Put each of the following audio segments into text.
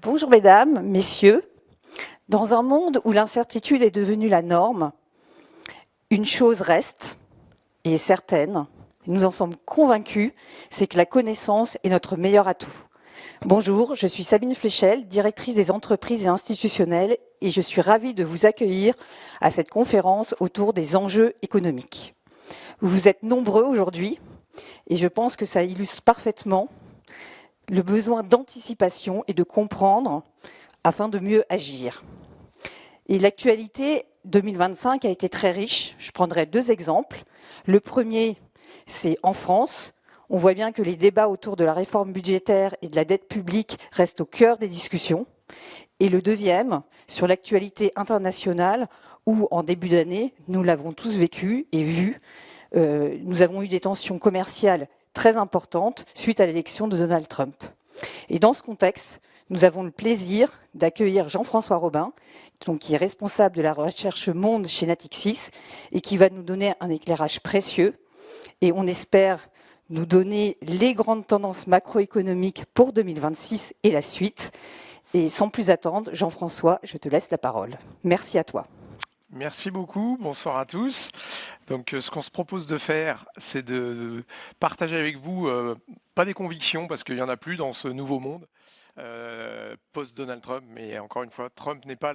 Bonjour mesdames, messieurs. Dans un monde où l'incertitude est devenue la norme, une chose reste et est certaine, nous en sommes convaincus, c'est que la connaissance est notre meilleur atout. Bonjour, je suis Sabine Fléchel, directrice des entreprises et institutionnelles, et je suis ravie de vous accueillir à cette conférence autour des enjeux économiques. Vous êtes nombreux aujourd'hui, et je pense que ça illustre parfaitement le besoin d'anticipation et de comprendre afin de mieux agir. Et l'actualité 2025 a été très riche. Je prendrai deux exemples. Le premier, c'est en France. On voit bien que les débats autour de la réforme budgétaire et de la dette publique restent au cœur des discussions. Et le deuxième, sur l'actualité internationale, où en début d'année, nous l'avons tous vécu et vu, nous avons eu des tensions commerciales très importantes suite à l'élection de Donald Trump. Et dans ce contexte, nous avons le plaisir d'accueillir Jean-François Robin, qui est responsable de la recherche monde chez Natixis et qui va nous donner un éclairage précieux. Et on espère nous donner les grandes tendances macroéconomiques pour 2026 et la suite. Et sans plus attendre, Jean-François, je te laisse la parole. Merci à toi. Merci beaucoup, bonsoir à tous. Donc ce qu'on se propose de faire, c'est de partager avec vous, pas des convictions, parce qu'il n'y en a plus dans ce nouveau monde, post-Donald Trump, mais encore une fois, Trump n'est pas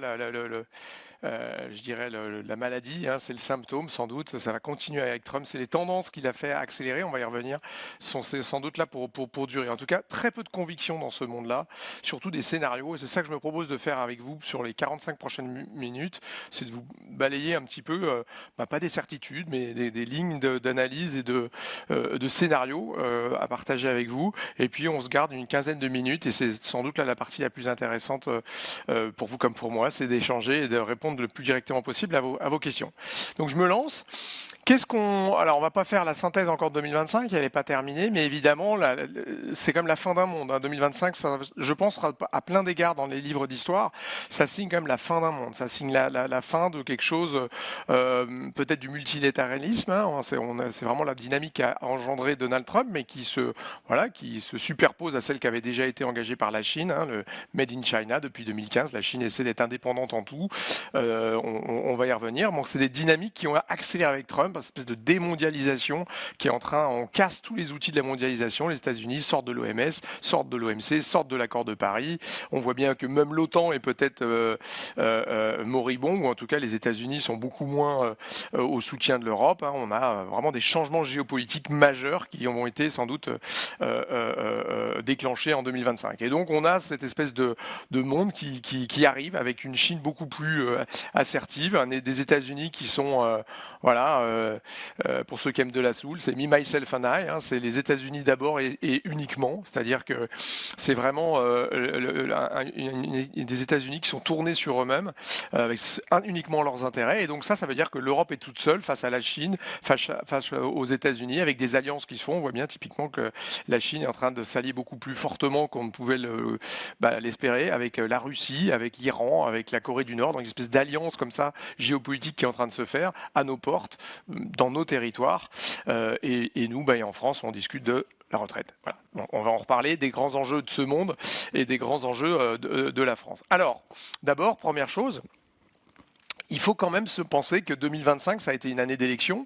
je dirais la maladie, hein, c'est le symptôme sans doute, ça va continuer avec Trump, c'est les tendances qu'il a fait accélérer, on va y revenir, sont sans doute là pour durer. En tout cas, très peu de convictions dans ce monde-là, surtout des scénarios, et c'est ça que je me propose de faire avec vous sur les 45 prochaines minutes, c'est de vous balayer un petit peu, pas des certitudes, mais des lignes d'analyse et de scénarios à partager avec vous, et puis on se garde une quinzaine de minutes, et c'est sans doute là la partie la plus intéressante pour vous comme pour moi, c'est d'échanger et de répondre le plus directement possible à vos questions. Donc je me lance. Alors on va pas faire la synthèse encore de 2025, elle n'est pas terminée, mais évidemment c'est comme la fin d'un monde. 2025, ça, je pense à plein d'égards dans les livres d'histoire, ça signe quand même la fin d'un monde, ça signe la fin de quelque chose, peut-être du multilatéralisme. Hein, c'est vraiment la dynamique qu'a engendré Donald Trump, mais qui se superpose à celle qui avait déjà été engagée par la Chine, hein, le Made in China depuis 2015. La Chine essaie d'être indépendante en tout. On va y revenir. Donc c'est des dynamiques qui ont accéléré avec Trump, une espèce de démondialisation qui est on casse tous les outils de la mondialisation. Les États-Unis sortent de l'OMS, sortent de l'OMC, sortent de l'accord de Paris. On voit bien que même l'OTAN est peut-être moribond, ou en tout cas les États-Unis sont beaucoup moins au soutien de l'Europe. Hein. On a vraiment des changements géopolitiques majeurs qui ont été sans doute déclenchés en 2025. Et donc on a cette espèce de monde qui arrive avec une Chine beaucoup plus assertive, des États-Unis qui sont pour ceux qui aiment de la soul, c'est me, myself and I, hein, c'est les États-Unis d'abord et uniquement, c'est-à-dire que c'est vraiment des États-Unis qui sont tournés sur eux-mêmes, avec uniquement leurs intérêts, et donc ça veut dire que l'Europe est toute seule face à la Chine, face aux États-Unis, avec des alliances qui se font. On voit bien typiquement que la Chine est en train de s'allier beaucoup plus fortement qu'on ne pouvait l'espérer, avec la Russie, avec l'Iran, avec la Corée du Nord, donc une espèce d'alliance comme ça géopolitique qui est en train de se faire à nos portes, dans nos territoires, et nous, en France, on discute de la retraite. Voilà. Bon, on va en reparler des grands enjeux de ce monde et des grands enjeux de la France. Alors, d'abord, première chose, il faut quand même se penser que 2025, ça a été une année d'élection,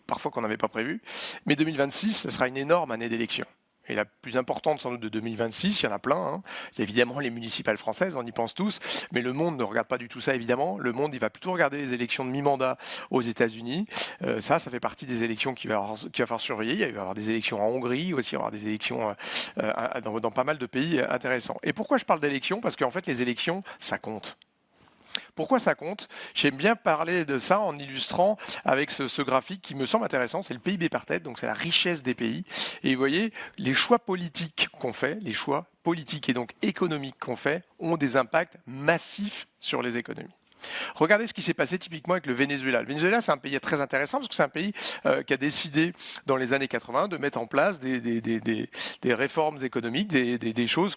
parfois qu'on n'avait pas prévu, mais 2026, ce sera une énorme année d'élection. Et la plus importante sans doute de 2026, il y en a plein. Hein. Il y a évidemment les municipales françaises, on y pense tous, mais le monde ne regarde pas du tout ça évidemment. Le monde, il va plutôt regarder les élections de mi-mandat aux États-Unis. Ça fait partie des élections qu'il va falloir surveiller. Il va y avoir des élections en Hongrie, aussi il va y avoir des élections dans pas mal de pays intéressants. Et pourquoi je parle d'élections? Parce qu'en fait, les élections, ça compte. Pourquoi ça compte? J'aime bien parler de ça en illustrant avec ce graphique qui me semble intéressant, c'est le PIB par tête, donc c'est la richesse des pays. Et vous voyez, les choix politiques qu'on fait, les choix politiques et donc économiques qu'on fait, ont des impacts massifs sur les économies. Regardez ce qui s'est passé typiquement avec le Venezuela. Le Venezuela, c'est un pays très intéressant parce que c'est un pays qui a décidé dans les années 80 de mettre en place des réformes économiques, des choses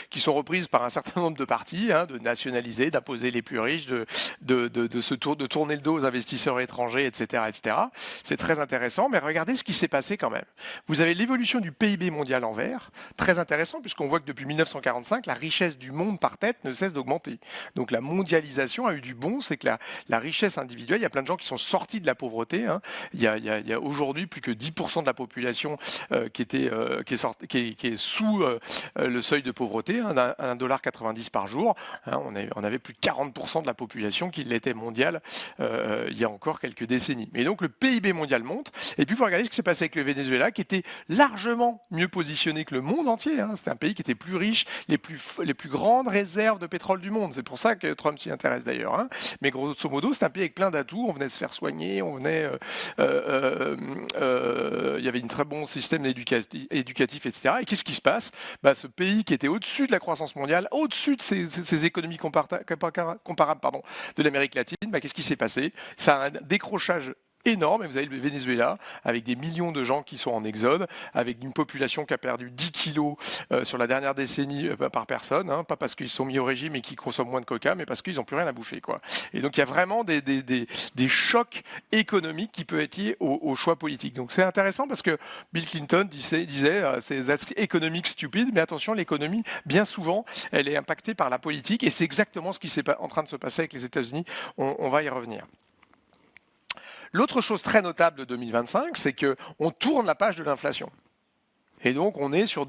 qui sont reprises par un certain nombre de partis, hein, de nationaliser, d'imposer les plus riches, de tourner le dos aux investisseurs étrangers, etc., etc. C'est très intéressant, mais regardez ce qui s'est passé quand même. Vous avez l'évolution du PIB mondial en vert, très intéressant puisqu'on voit que depuis 1945, la richesse du monde par tête ne cesse d'augmenter. Donc la mondialisation a eu du bon, c'est que la richesse individuelle, il y a plein de gens qui sont sortis de la pauvreté. Hein. Il y a aujourd'hui plus que 10% de la population qui est sous le seuil de pauvreté, hein, $1,90 par jour. Hein, on avait plus de 40% de la population qui l'était mondiale il y a encore quelques décennies. Et donc le PIB mondial monte. Et puis il faut regarder ce qui s'est passé avec le Venezuela, qui était largement mieux positionné que le monde entier. Hein. C'était un pays qui était plus riche, les plus grandes réserves de pétrole du monde. C'est pour ça que Trump s'y intéresse d'ailleurs. Hein. Mais grosso modo, c'est un pays avec plein d'atouts. On venait se faire soigner, il y avait un très bon système éducatif, etc. Et qu'est-ce qui se passe ? Ce pays qui était au-dessus de la croissance mondiale, au-dessus de ces économies comparables de l'Amérique latine, qu'est-ce qui s'est passé ? Ça a un décrochage énorme, et vous avez le Venezuela avec des millions de gens qui sont en exode, avec une population qui a perdu 10 kilos sur la dernière décennie par personne, hein, pas parce qu'ils sont mis au régime et qu'ils consomment moins de coca, mais parce qu'ils n'ont plus rien à bouffer, quoi. Et donc il y a vraiment des chocs économiques qui peuvent être liés au choix politique. Donc c'est intéressant parce que Bill Clinton disait c'est that's economic stupid, mais attention, l'économie, bien souvent, elle est impactée par la politique, et c'est exactement ce qui est en train de se passer avec les États-Unis. On va y revenir. L'autre chose très notable de 2025, c'est qu'on tourne la page de l'inflation. Et donc, on est sur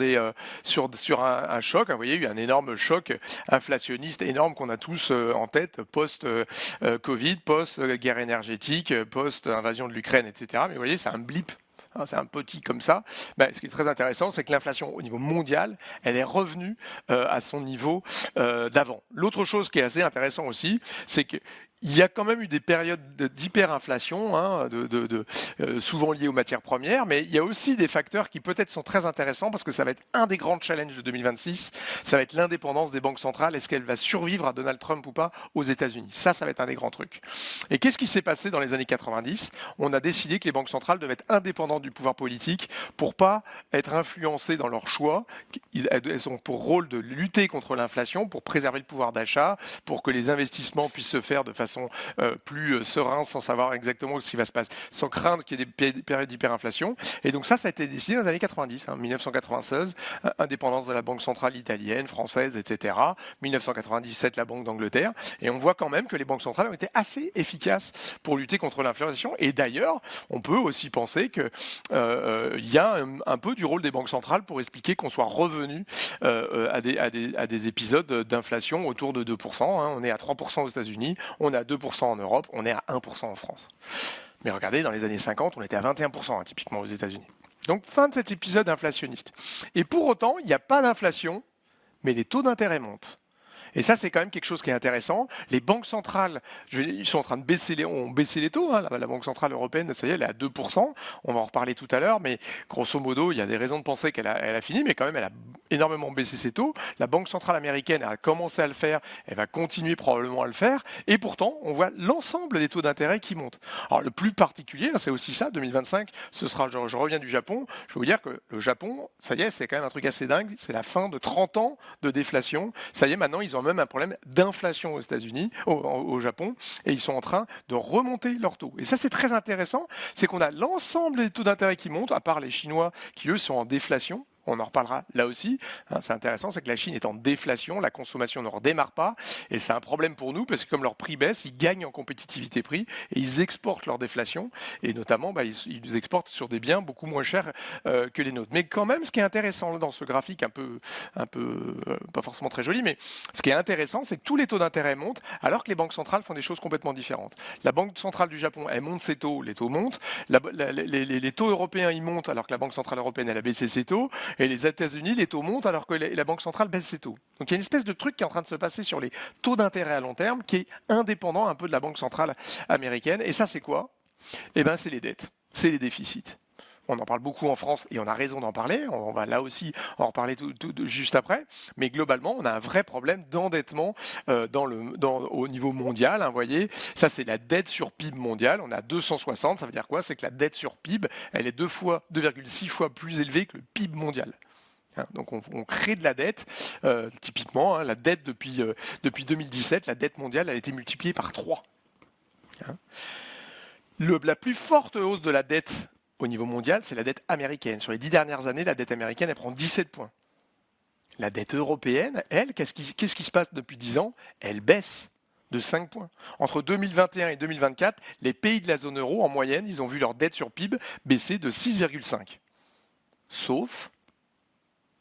un choc. Vous voyez, il y a eu un énorme choc inflationniste énorme qu'on a tous en tête, post-Covid, post-guerre énergétique, post-invasion de l'Ukraine, etc. Mais vous voyez, c'est un blip. C'est un petit comme ça. Ce qui est très intéressant, c'est que l'inflation au niveau mondial, elle est revenue à son niveau d'avant. L'autre chose qui est assez intéressant aussi, c'est que il y a quand même eu des périodes d'hyperinflation, hein, souvent liées aux matières premières, mais il y a aussi des facteurs qui peut-être sont très intéressants parce que ça va être un des grands challenges de 2026. Ça va être l'indépendance des banques centrales. Est-ce qu'elle va survivre à Donald Trump ou pas aux États-Unis ? Ça va être un des grands trucs. Et qu'est-ce qui s'est passé dans les années 90 ? On a décidé que les banques centrales devaient être indépendantes du pouvoir politique pour pas être influencées dans leurs choix. Elles ont pour rôle de lutter contre l'inflation, pour préserver le pouvoir d'achat, pour que les investissements puissent se faire de façon plus serein, sans savoir exactement ce qui va se passer, sans craindre qu'il y ait des périodes d'hyperinflation. Et donc ça a été décidé dans les années 90, 1996, indépendance de la banque centrale italienne, française, etc. 1997, la Banque d'Angleterre. Et on voit quand même que les banques centrales ont été assez efficaces pour lutter contre l'inflation. Et d'ailleurs, on peut aussi penser qu'il y a un peu du rôle des banques centrales pour expliquer qu'on soit revenu à des épisodes d'inflation autour de 2%. Hein. On est à 3% aux États-Unis, on est à 2% en Europe, on est à 1% en France. Mais regardez, dans les années 50, on était à 21%, hein, typiquement aux États-Unis. Donc fin de cet épisode inflationniste. Et pour autant, il n'y a pas d'inflation, mais les taux d'intérêt montent. Et ça, c'est quand même quelque chose qui est intéressant. Les banques centrales, ils sont en train de baisser les taux. Hein. La Banque centrale européenne, ça y est, elle est à 2%. On va en reparler tout à l'heure, mais grosso modo, il y a des raisons de penser qu'elle a fini, mais quand même, elle a énormément baissé ses taux. La Banque centrale américaine a commencé à le faire, elle va continuer probablement à le faire. Et pourtant, on voit l'ensemble des taux d'intérêt qui montent. Alors, le plus particulier, c'est aussi ça, 2025, ce sera, je reviens du Japon, je vais vous dire que le Japon, ça y est, c'est quand même un truc assez dingue. C'est la fin de 30 ans de déflation. Ça y est, maintenant, ils ont même un problème d'inflation aux États-Unis, au Japon, et ils sont en train de remonter leurs taux. Et ça, c'est très intéressant, c'est qu'on a l'ensemble des taux d'intérêt qui montent, à part les Chinois qui, eux, sont en déflation. On en reparlera là aussi. Hein, c'est intéressant, c'est que la Chine est en déflation, la consommation ne redémarre pas, et c'est un problème pour nous parce que comme leur prix baisse, ils gagnent en compétitivité prix et ils exportent leur déflation, et notamment ils exportent sur des biens beaucoup moins chers que les nôtres. Mais quand même, ce qui est intéressant dans ce graphique un peu pas forcément très joli, mais ce qui est intéressant, c'est que tous les taux d'intérêt montent alors que les banques centrales font des choses complètement différentes. La Banque centrale du Japon, elle monte ses taux, les taux montent. Les taux européens, ils montent alors que la Banque centrale européenne, elle a baissé ses taux. Et les États-Unis, les taux montent alors que la Banque centrale baisse ses taux. Donc il y a une espèce de truc qui est en train de se passer sur les taux d'intérêt à long terme qui est indépendant un peu de la Banque centrale américaine. Et ça, c'est quoi ? Eh bien, c'est les dettes, c'est les déficits. On en parle beaucoup en France et on a raison d'en parler. On va là aussi en reparler juste après. Mais globalement, on a un vrai problème d'endettement au niveau mondial. Vous voyez, ça c'est la dette sur PIB mondiale. On a 260. Ça veut dire quoi? C'est que la dette sur PIB, elle est 2,6 fois plus élevée que le PIB mondial. Donc on crée de la dette, typiquement, la dette depuis 2017, la dette mondiale a été multipliée par 3. La plus forte hausse de la dette au niveau mondial, c'est la dette américaine. Sur les 10 dernières années, la dette américaine, elle prend 17 points. La dette européenne, elle, qu'est-ce qui se passe depuis 10 ans? Elle baisse de 5 points. Entre 2021 et 2024, les pays de la zone euro, en moyenne, ils ont vu leur dette sur PIB baisser de 6,5. Sauf,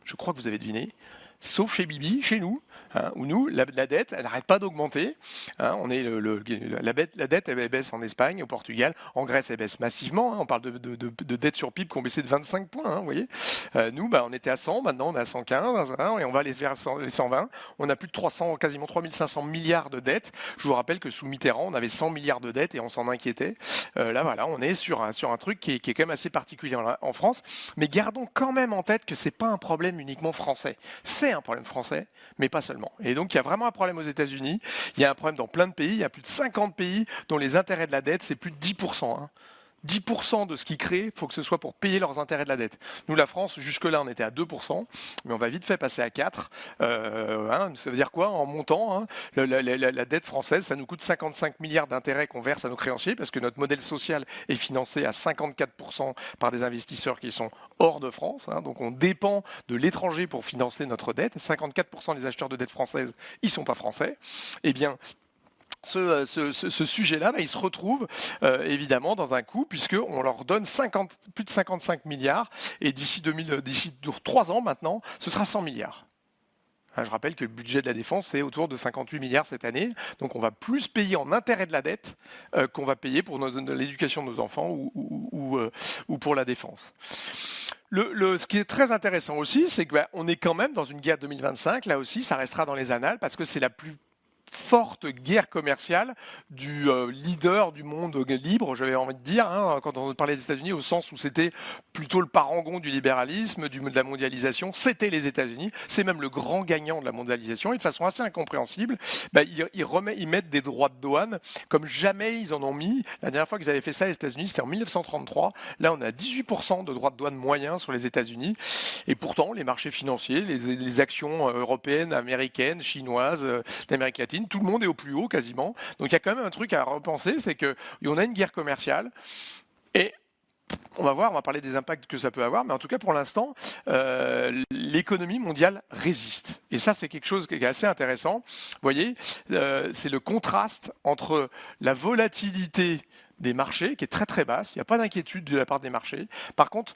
je crois que vous avez deviné, sauf chez Bibi, chez nous, où nous, la dette, elle n'arrête pas d'augmenter. On est la dette, elle baisse en Espagne, au Portugal, en Grèce, elle baisse massivement. On parle de dette sur PIB qui ont baissé de 25 points, vous voyez. Nous, on était à 100, maintenant on est à 115, et on va aller vers les 120. On a plus de 300, quasiment 3500 milliards de dettes. Je vous rappelle que sous Mitterrand, on avait 100 milliards de dettes et on s'en inquiétait. Là, voilà, on est sur un truc qui est quand même assez particulier en France. Mais gardons quand même en tête que c'est pas un problème uniquement français. C'est un problème français, mais pas seulement. Et donc, il y a vraiment un problème aux États-Unis. Il y a un problème dans plein de pays. Il y a plus de 50 pays dont les intérêts de la dette, c'est plus de 10%. 10% de ce qu'ils créent, il faut que ce soit pour payer leurs intérêts de la dette. Nous, la France, jusque-là, on était à 2%, mais on va vite fait passer à 4%. Ça veut dire quoi? En montant, la dette française, ça nous coûte 55 milliards d'intérêts qu'on verse à nos créanciers, parce que notre modèle social est financé à 54% par des investisseurs qui sont hors de France. Donc on dépend de l'étranger pour financer notre dette. 54% des acheteurs de dette française, ils ne sont pas français. Eh bien, ce sujet-là, il se retrouve évidemment dans un coup, puisqu'on leur donne plus de 55 milliards, et d'ici 3 ans maintenant, ce sera 100 milliards. Je rappelle que le budget de la défense est autour de 58 milliards cette année, donc on va plus payer en intérêt de la dette qu'on va payer pour l'éducation de nos enfants ou pour la défense. Ce qui est très intéressant aussi, c'est qu'on est quand même dans une guerre 2025, là aussi, ça restera dans les annales, parce que c'est la plus forte guerre commerciale du leader du monde libre, j'avais envie de dire, quand on parlait des États-Unis, au sens où c'était plutôt le parangon du libéralisme, de la mondialisation, c'était les États-Unis, c'est même le grand gagnant de la mondialisation, et de façon assez incompréhensible, ils mettent des droits de douane comme jamais ils en ont mis. La dernière fois qu'ils avaient fait ça, les États-Unis, c'était en 1933. Là, on a 18% de droits de douane moyens sur les États-Unis, et pourtant, les marchés financiers, les actions européennes, américaines, chinoises, d'Amérique latine, tout le monde est au plus haut quasiment. Donc il y a quand même un truc à repenser, c'est qu'on a une guerre commerciale et on va parler des impacts que ça peut avoir, mais en tout cas pour l'instant, l'économie mondiale résiste. Et ça, c'est quelque chose qui est assez intéressant. Vous voyez, c'est le contraste entre la volatilité des marchés, qui est très très basse, il n'y a pas d'inquiétude de la part des marchés. Par contre,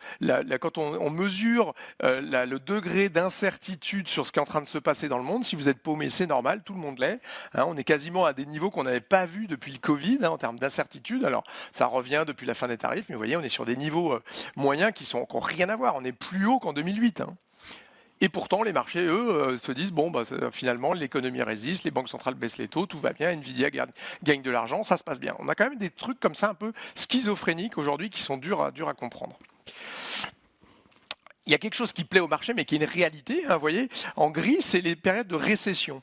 quand on mesure le degré d'incertitude sur ce qui est en train de se passer dans le monde, si vous êtes paumé, c'est normal, tout le monde l'est. On est quasiment à des niveaux qu'on n'avait pas vus depuis le Covid en termes d'incertitude. Alors, ça revient depuis la fin des tarifs, mais vous voyez, on est sur des niveaux moyens qui n'ont rien à voir. On est plus haut qu'en 2008. Et pourtant, les marchés, eux, se disent, finalement, l'économie résiste, les banques centrales baissent les taux, tout va bien, Nvidia gagne de l'argent, ça se passe bien. On a quand même des trucs comme ça un peu schizophréniques aujourd'hui qui sont durs à comprendre. Il y a quelque chose qui plaît au marché, mais qui est une réalité. Vous voyez, en gris, c'est les périodes de récession.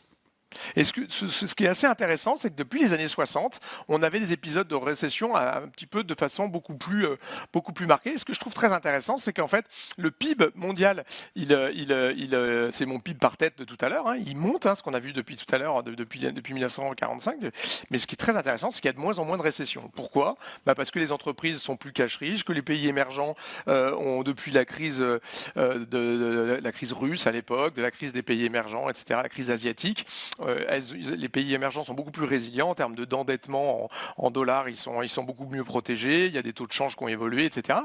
Et ce qui est assez intéressant, c'est que depuis les années 60, on avait des épisodes de récession un petit peu de façon beaucoup plus marquée. Et ce que je trouve très intéressant, c'est qu'en fait, le PIB mondial, c'est mon PIB par tête de tout à l'heure, il monte, ce qu'on a vu depuis tout à l'heure, depuis 1945. Mais ce qui est très intéressant, c'est qu'il y a de moins en moins de récession. Pourquoi? Parce que les entreprises sont plus cash riches, que les pays émergents ont, depuis la crise la crise russe à l'époque, de la crise des pays émergents, etc., la crise asiatique, les pays émergents sont beaucoup plus résilients en termes d'endettement en dollars, ils sont beaucoup mieux protégés, il y a des taux de change qui ont évolué, etc.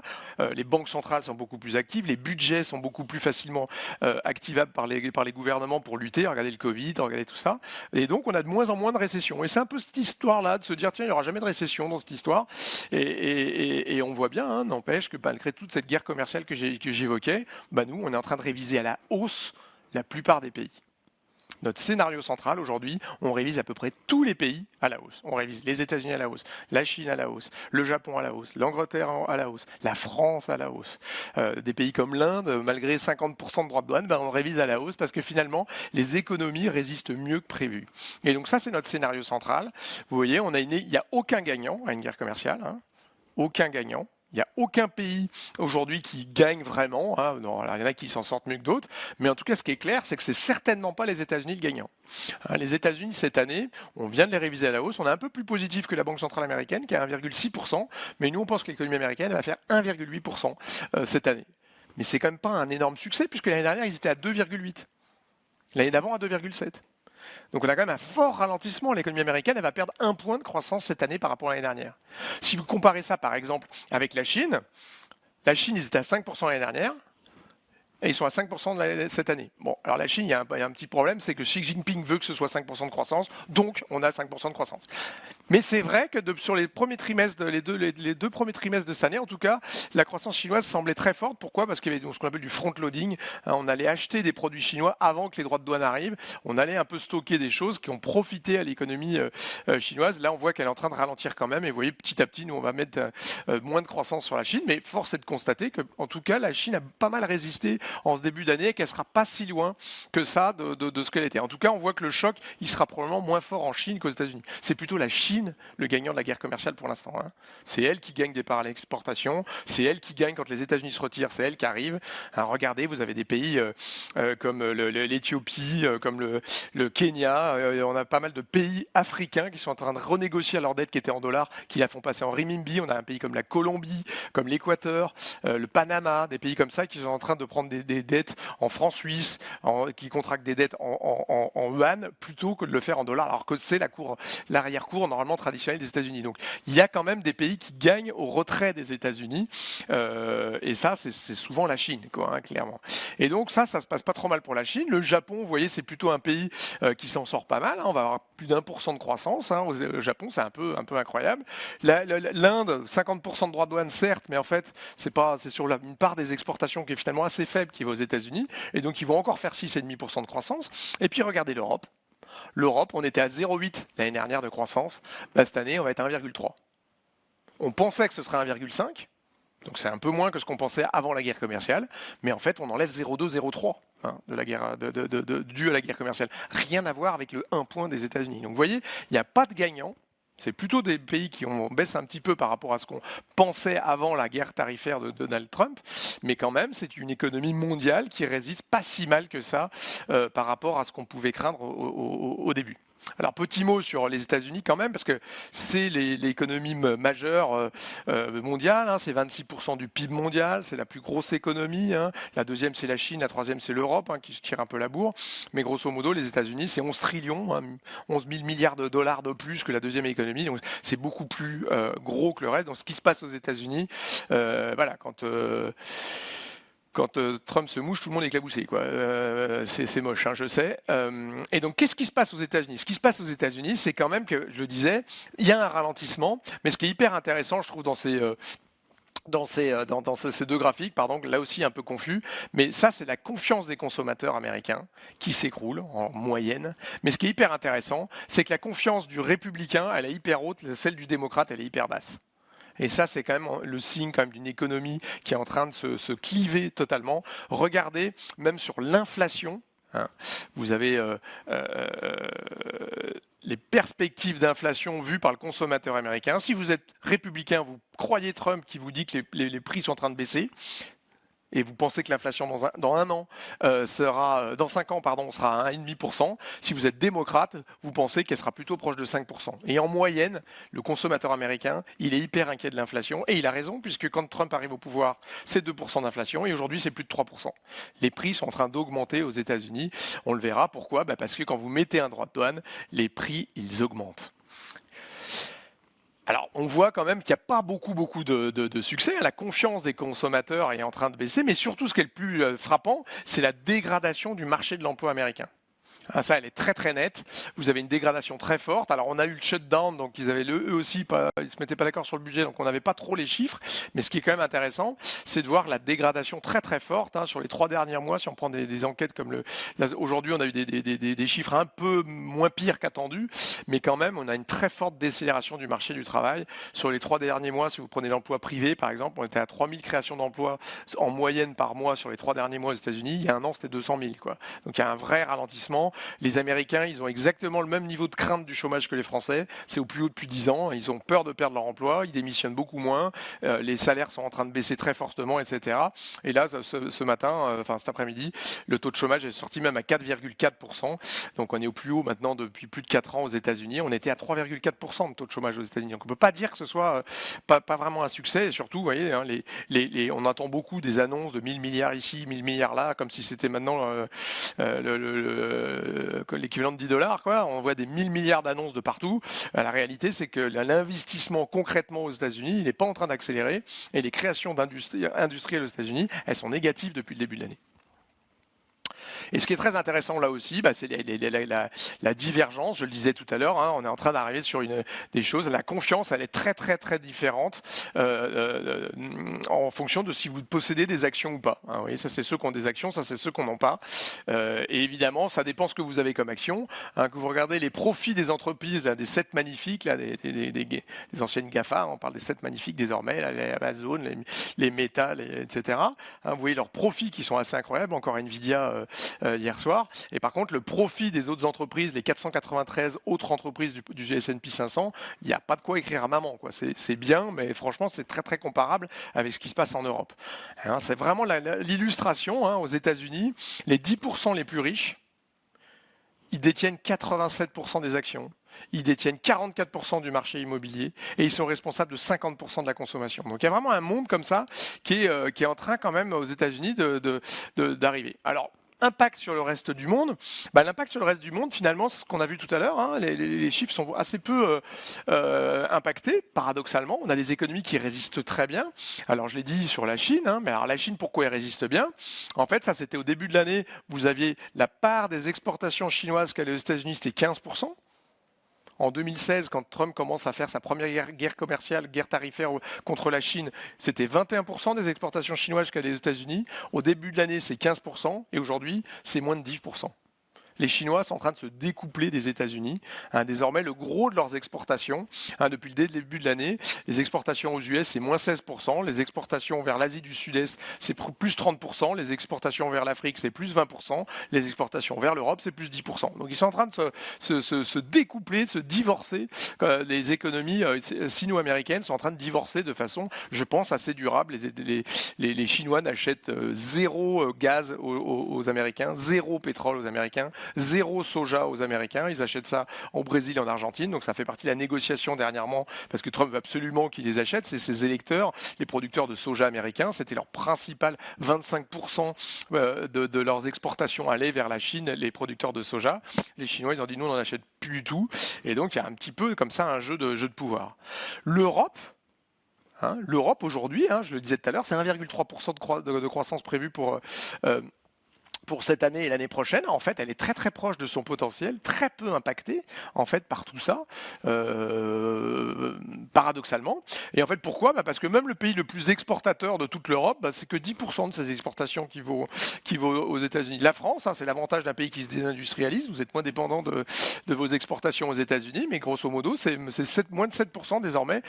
Les banques centrales sont beaucoup plus actives, les budgets sont beaucoup plus facilement activables par les gouvernements pour lutter, regardez le Covid, regardez tout ça, et donc on a de moins en moins de récession. Et c'est un peu cette histoire-là de se dire, tiens, il n'y aura jamais de récession dans cette histoire, et on voit bien, n'empêche que malgré toute cette guerre commerciale que j'évoquais, nous, on est en train de réviser à la hausse la plupart des pays. Notre scénario central aujourd'hui, on révise à peu près tous les pays à la hausse. On révise les États-Unis à la hausse, la Chine à la hausse, le Japon à la hausse, l'Angleterre à la hausse, la France à la hausse. Des pays comme l'Inde, malgré 50% de droits de douane, ben on révise à la hausse parce que finalement, les économies résistent mieux que prévu. Et donc ça, c'est notre scénario central. Vous voyez, il n'y a aucun gagnant à une guerre commerciale, hein, aucun gagnant. Il n'y a aucun pays aujourd'hui qui gagne vraiment. Hein. Non, alors, il y en a qui s'en sortent mieux que d'autres. Mais en tout cas, ce qui est clair, c'est que c'est certainement pas les États-Unis le gagnant. Hein, les États-Unis, cette année, on vient de les réviser à la hausse. On est un peu plus positif que la Banque centrale américaine, qui est à 1,6%. Mais nous, on pense que l'économie américaine va faire 1,8% cette année. Mais c'est quand même pas un énorme succès, puisque l'année dernière, ils étaient à 2,8. L'année d'avant, à 2,7. Donc on a quand même un fort ralentissement. L'économie américaine, elle va perdre 1 point de croissance cette année par rapport à l'année dernière. Si vous comparez ça, par exemple, avec la Chine, ils étaient à 5% l'année dernière. Et ils sont à 5% cette année. Bon, alors la Chine, il y a un petit problème, c'est que Xi Jinping veut que ce soit 5% de croissance, donc on a 5% de croissance. Mais c'est vrai que sur les premiers trimestres, les deux premiers trimestres de cette année, en tout cas, la croissance chinoise semblait très forte. Pourquoi ? Parce qu'il y avait ce qu'on appelle du front-loading. On allait acheter des produits chinois avant que les droits de douane arrivent. On allait un peu stocker des choses qui ont profité à l'économie chinoise. Là, on voit qu'elle est en train de ralentir quand même. Et vous voyez, petit à petit, nous, on va mettre moins de croissance sur la Chine. Mais force est de constater que, en tout cas, la Chine a pas mal résisté en ce début d'année et qu'elle ne sera pas si loin que ça de ce qu'elle était. En tout cas, on voit que le choc, il sera probablement moins fort en Chine qu'aux États-Unis. C'est plutôt la Chine le gagnant de la guerre commerciale pour l'instant. Hein. C'est elle qui gagne des parts à l'exportation, c'est elle qui gagne quand les États-Unis se retirent, c'est elle qui arrive. Hein, regardez, vous avez des pays comme l'Éthiopie, comme le Kenya, on a pas mal de pays africains qui sont en train de renégocier leur dette qui était en dollars, qui la font passer en renminbi. On a un pays comme la Colombie, comme l'Équateur, le Panama, des pays comme ça qui sont en train de prendre des dettes en francs suisses, qui contractent des dettes en yuan plutôt que de le faire en dollars, alors que c'est l'arrière-cour normalement traditionnelle des États-Unis. Donc il y a quand même des pays qui gagnent au retrait des États-Unis, et ça c'est souvent la Chine, quoi, hein, clairement. Et donc ça se passe pas trop mal pour la Chine. Le Japon, vous voyez, c'est plutôt un pays qui s'en sort pas mal. Hein. On va avoir plus d'1% de croissance. Hein. Au Japon, c'est un peu incroyable. L'Inde, 50% de droits de douane, certes, mais en fait, c'est sur une part des exportations qui est finalement assez faible qui va aux États-Unis, et donc ils vont encore faire 6,5% de croissance. Et puis regardez l'Europe. L'Europe, on était à 0,8 l'année dernière de croissance. Là, cette année, on va être à 1,3. On pensait que ce serait 1,5. Donc c'est un peu moins que ce qu'on pensait avant la guerre commerciale, mais en fait on enlève 0,2, 0,3 hein, de la guerre, dû à la guerre commerciale. Rien à voir avec le 1 point des États-Unis. Donc vous voyez, il n'y a pas de gagnant. C'est plutôt des pays qui baissent un petit peu par rapport à ce qu'on pensait avant la guerre tarifaire de Donald Trump, mais quand même, c'est une économie mondiale qui résiste pas si mal que ça par rapport à ce qu'on pouvait craindre au début. Alors, petit mot sur les États-Unis quand même, parce que c'est l'économie majeure mondiale, hein, c'est 26% du PIB mondial, c'est la plus grosse économie. Hein. La deuxième, c'est la Chine, la troisième, c'est l'Europe, hein, qui se tire un peu la bourre. Mais grosso modo, les États-Unis, c'est 11 trillions, hein, 11 000 milliards de dollars de plus que la deuxième économie. Donc, c'est beaucoup plus gros que le reste. Donc, ce qui se passe aux États-Unis, voilà, quand Trump se mouche, tout le monde est éclaboussé, quoi. C'est moche, hein, je sais. Et donc, qu'est-ce qui se passe aux États-Unis ? Ce qui se passe aux États-Unis, c'est quand même que, je le disais, il y a un ralentissement. Mais ce qui est hyper intéressant, je trouve, dans ces deux graphiques, pardon, là aussi un peu confus, mais ça c'est la confiance des consommateurs américains qui s'écroule en moyenne. Mais ce qui est hyper intéressant, c'est que la confiance du républicain, elle est hyper haute, celle du démocrate, elle est hyper basse. Et ça, c'est quand même le signe quand même d'une économie qui est en train de se cliver totalement. Regardez, même sur l'inflation, hein, vous avez les perspectives d'inflation vues par le consommateur américain. Si vous êtes républicain, vous croyez Trump qui vous dit que les prix sont en train de baisser, et vous pensez que l'inflation dans 5 ans, sera à 1,5%. Si vous êtes démocrate, vous pensez qu'elle sera plutôt proche de 5%. Et en moyenne, le consommateur américain, il est hyper inquiet de l'inflation. Et il a raison, puisque quand Trump arrive au pouvoir, c'est 2% d'inflation. Et aujourd'hui, c'est plus de 3%. Les prix sont en train d'augmenter aux États-Unis. On le verra. Pourquoi ? Parce que quand vous mettez un droit de douane, les prix, ils augmentent. Alors, on voit quand même qu'il n'y a pas beaucoup de succès. La confiance des consommateurs est en train de baisser, mais surtout, ce qui est le plus frappant, c'est la dégradation du marché de l'emploi américain. Ah, ça, elle est très très nette. Vous avez une dégradation très forte. Alors, on a eu le shutdown, donc ils avaient eux aussi, ils se mettaient pas d'accord sur le budget, donc on n'avait pas trop les chiffres. Mais ce qui est quand même intéressant, c'est de voir la dégradation très très forte sur les 3 derniers mois. Si on prend des enquêtes comme aujourd'hui, on a eu des chiffres un peu moins pires qu'attendus, mais quand même, on a une très forte décélération du marché du travail. Sur les 3 derniers mois, si vous prenez l'emploi privé, par exemple, on était à 3000 créations d'emplois en moyenne par mois sur les 3 derniers mois aux États-Unis. Il y a un an, c'était 200 000, quoi. Donc il y a un vrai ralentissement. Les Américains, ils ont exactement le même niveau de crainte du chômage que les Français. C'est au plus haut depuis 10 ans. Ils ont peur de perdre leur emploi. Ils démissionnent beaucoup moins. Les salaires sont en train de baisser très fortement, etc. Et là, ce matin, cet après-midi, le taux de chômage est sorti même à 4,4%. Donc on est au plus haut maintenant depuis plus de 4 ans aux États-Unis. On était à 3,4% de taux de chômage aux États-Unis. Donc on ne peut pas dire que ce soit pas vraiment un succès. Et surtout, vous voyez, on entend beaucoup des annonces de 1000 milliards ici, 1000 milliards là, comme si c'était maintenant l'équivalent de 10 $, quoi. On voit des 1000 milliards d'annonces de partout. La réalité, c'est que l'investissement concrètement aux États-Unis, il n'est pas en train d'accélérer. Et les créations industrielles aux États-Unis, elles sont négatives depuis le début de l'année. Et ce qui est très intéressant là aussi, c'est la divergence. Je le disais tout à l'heure, on est en train d'arriver sur des choses. La confiance, elle est très très très différente en fonction de si vous possédez des actions ou pas. Vous voyez, ça c'est ceux qui ont des actions, ça c'est ceux qui n'en ont pas. Et évidemment, ça dépend ce que vous avez comme action. Que vous regardez les profits des entreprises, là, des 7 magnifiques, là, des anciennes GAFA, on parle des 7 magnifiques désormais, là, les Amazon, les Meta, etc. Vous voyez leurs profits qui sont assez incroyables. Encore Nvidia hier soir. Et par contre, le profit des autres entreprises, les 493 autres entreprises du S&P 500, il n'y a pas de quoi écrire à maman, quoi. C'est bien, mais franchement, c'est très très comparable avec ce qui se passe en Europe. C'est vraiment l'illustration. Aux États-Unis, les 10% les plus riches, ils détiennent 87% des actions. Ils détiennent 44% du marché immobilier et ils sont responsables de 50% de la consommation. Donc il y a vraiment un monde comme ça qui est en train quand même aux États-Unis d'arriver. Alors, impact sur le reste du monde. L'impact sur le reste du monde, finalement, c'est ce qu'on a vu tout à l'heure. Les chiffres sont assez peu impactés, paradoxalement. On a des économies qui résistent très bien. Alors, je l'ai dit sur la Chine, mais alors la Chine, pourquoi elle résiste bien? En fait, ça, c'était au début de l'année. Vous aviez la part des exportations chinoises qu'elle a aux États-Unis, c'était 15%. En 2016, quand Trump commence à faire sa première guerre commerciale, guerre tarifaire contre la Chine, c'était 21% des exportations chinoises qu'elle a aux États-Unis. Au début de l'année, c'est 15%, et aujourd'hui, c'est moins de 10%. Les Chinois sont en train de se découpler des États-Unis. Désormais, le gros de leurs exportations, depuis le début de l'année, les exportations aux US, c'est moins 16%. Les exportations vers l'Asie du Sud-Est, c'est plus 30%. Les exportations vers l'Afrique, c'est plus 20%. Les exportations vers l'Europe, c'est plus 10%. Donc, ils sont en train de se découpler, de se divorcer. Les économies sino-américaines sont en train de divorcer de façon, je pense, assez durable. Les Chinois n'achètent zéro gaz aux Américains, zéro pétrole aux Américains, zéro soja aux Américains. Ils achètent ça au Brésil et en Argentine. Donc ça fait partie de la négociation dernièrement parce que Trump veut absolument qu'ils les achètent. C'est ses électeurs, les producteurs de soja américains. C'était leur principal 25% de leurs exportations allaient vers la Chine, les producteurs de soja. Les Chinois, ils ont dit nous, on n'en achète plus du tout. Et donc il y a un petit peu comme ça un jeu de pouvoir. L'Europe, aujourd'hui, je le disais tout à l'heure, c'est 1,3% de croissance prévue pour cette année et l'année prochaine. En fait, elle est très très proche de son potentiel, très peu impactée en fait par tout ça, paradoxalement. Et en fait, pourquoi? Parce que même le pays le plus exportateur de toute l'Europe, c'est que 10% de ses exportations qui vaut aux États-Unis. La France, c'est l'avantage d'un pays qui se désindustrialise. Vous êtes moins dépendant de vos exportations aux États-Unis, mais grosso modo, c'est moins de 7% désormais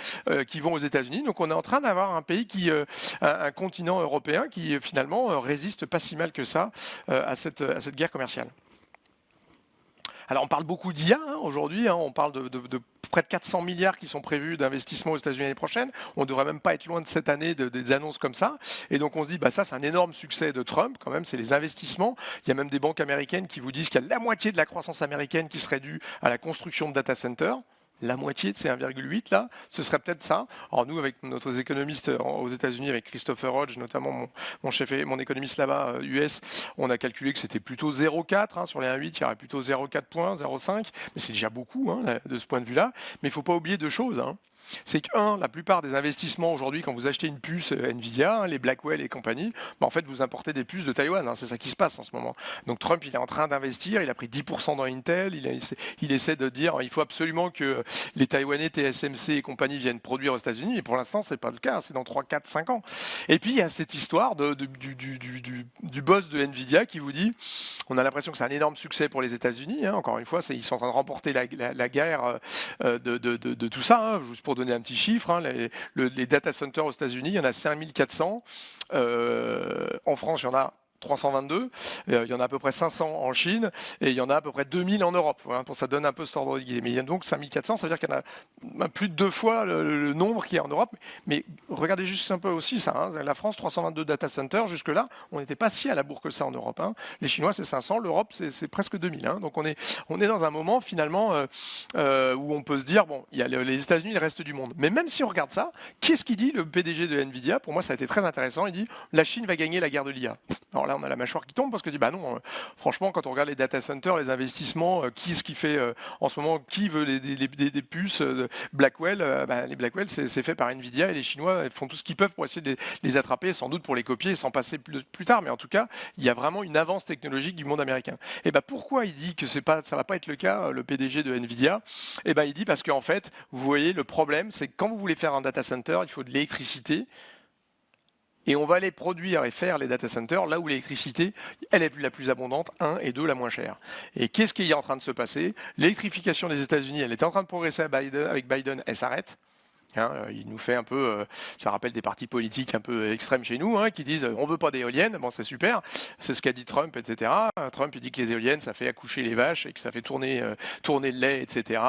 qui vont aux États-Unis. Donc, on est en train d'avoir un pays un continent européen qui finalement résiste pas si mal que ça à cette guerre commerciale. Alors on parle beaucoup d'IA aujourd'hui, on parle de près de 400 milliards qui sont prévus d'investissement aux États-Unis l'année prochaine. On ne devrait même pas être loin de cette année des annonces comme ça. Et donc on se dit, ça c'est un énorme succès de Trump quand même, c'est les investissements. Il y a même des banques américaines qui vous disent qu'il y a la moitié de la croissance américaine qui serait due à la construction de data centers. La moitié de ces 1,8 là, ce serait peut-être ça. Alors nous, avec notre économiste aux États-Unis, avec Christopher Hodge, notamment mon économiste là-bas US, on a calculé que c'était plutôt 0,4 sur les 1,8, il y aurait plutôt 0,4 points, 0,5, mais c'est déjà beaucoup de ce point de vue-là. Mais il ne faut pas oublier deux choses. c'est que, la plupart des investissements aujourd'hui, quand vous achetez une puce Nvidia, les Blackwell et compagnie, en fait, vous importez des puces de Taïwan. C'est ça qui se passe en ce moment. Donc Trump, il est en train d'investir, il a pris 10% dans Intel, il essaie de dire il faut absolument que les Taïwanais, TSMC et compagnie viennent produire aux États-Unis, et pour l'instant, c'est pas le cas, c'est dans 3, 4, 5 ans. Et puis, il y a cette histoire du boss de Nvidia qui vous dit on a l'impression que c'est un énorme succès pour les États-Unis. Encore une fois, ils sont en train de remporter la guerre de tout ça. Juste pour donner un petit chiffre, les data centers aux États-Unis, il y en a 5400. En France, il y en a 322, il y en a à peu près 500 en Chine et il y en a à peu près 2000 en Europe. Voilà, pour ça donne un peu cet ordre d'idée. Mais il y a donc 5400, ça veut dire qu'il y en a plus de 2 fois le nombre qu'il y a en Europe. Mais regardez juste un peu aussi ça. La France, 322 data centers, jusque-là, on n'était pas si à la bourre que ça en Europe. Les Chinois, c'est 500, l'Europe, c'est presque 2000. Donc on est dans un moment finalement où on peut se dire, bon, il y a les États-Unis, le reste du monde. Mais même si on regarde ça, qu'est-ce qu'il dit le PDG de Nvidia? Pour moi, ça a été très intéressant. Il dit, la Chine va gagner la guerre de l'IA. Alors là, on a la mâchoire qui tombe parce que dit bah non, franchement, quand on regarde les data centers, les investissements, qui ce qui fait en ce moment, qui veut des puces Blackwell, les Blackwell, c'est fait par Nvidia et les Chinois font tout ce qu'ils peuvent pour essayer de les attraper, sans doute pour les copier, sans passer plus tard. Mais en tout cas, il y a vraiment une avance technologique du monde américain. Et pourquoi il dit que ça va pas être le cas, le PDG de Nvidia? Il dit parce qu'en fait, vous voyez, le problème, c'est que quand vous voulez faire un data center, il faut de l'électricité. Et on va aller produire et faire les data centers là où l'électricité, elle est la plus abondante, 1 et 2, la moins chère. Et qu'est-ce qui est en train de se passer? L'électrification des États-Unis, elle est en train de progresser avec Biden, elle s'arrête. Il nous fait un peu, ça rappelle des partis politiques un peu extrêmes chez nous, qui disent on veut pas d'éoliennes, bon c'est super, c'est ce qu'a dit Trump, etc. Trump il dit que les éoliennes ça fait accoucher les vaches et que ça fait tourner le lait, etc.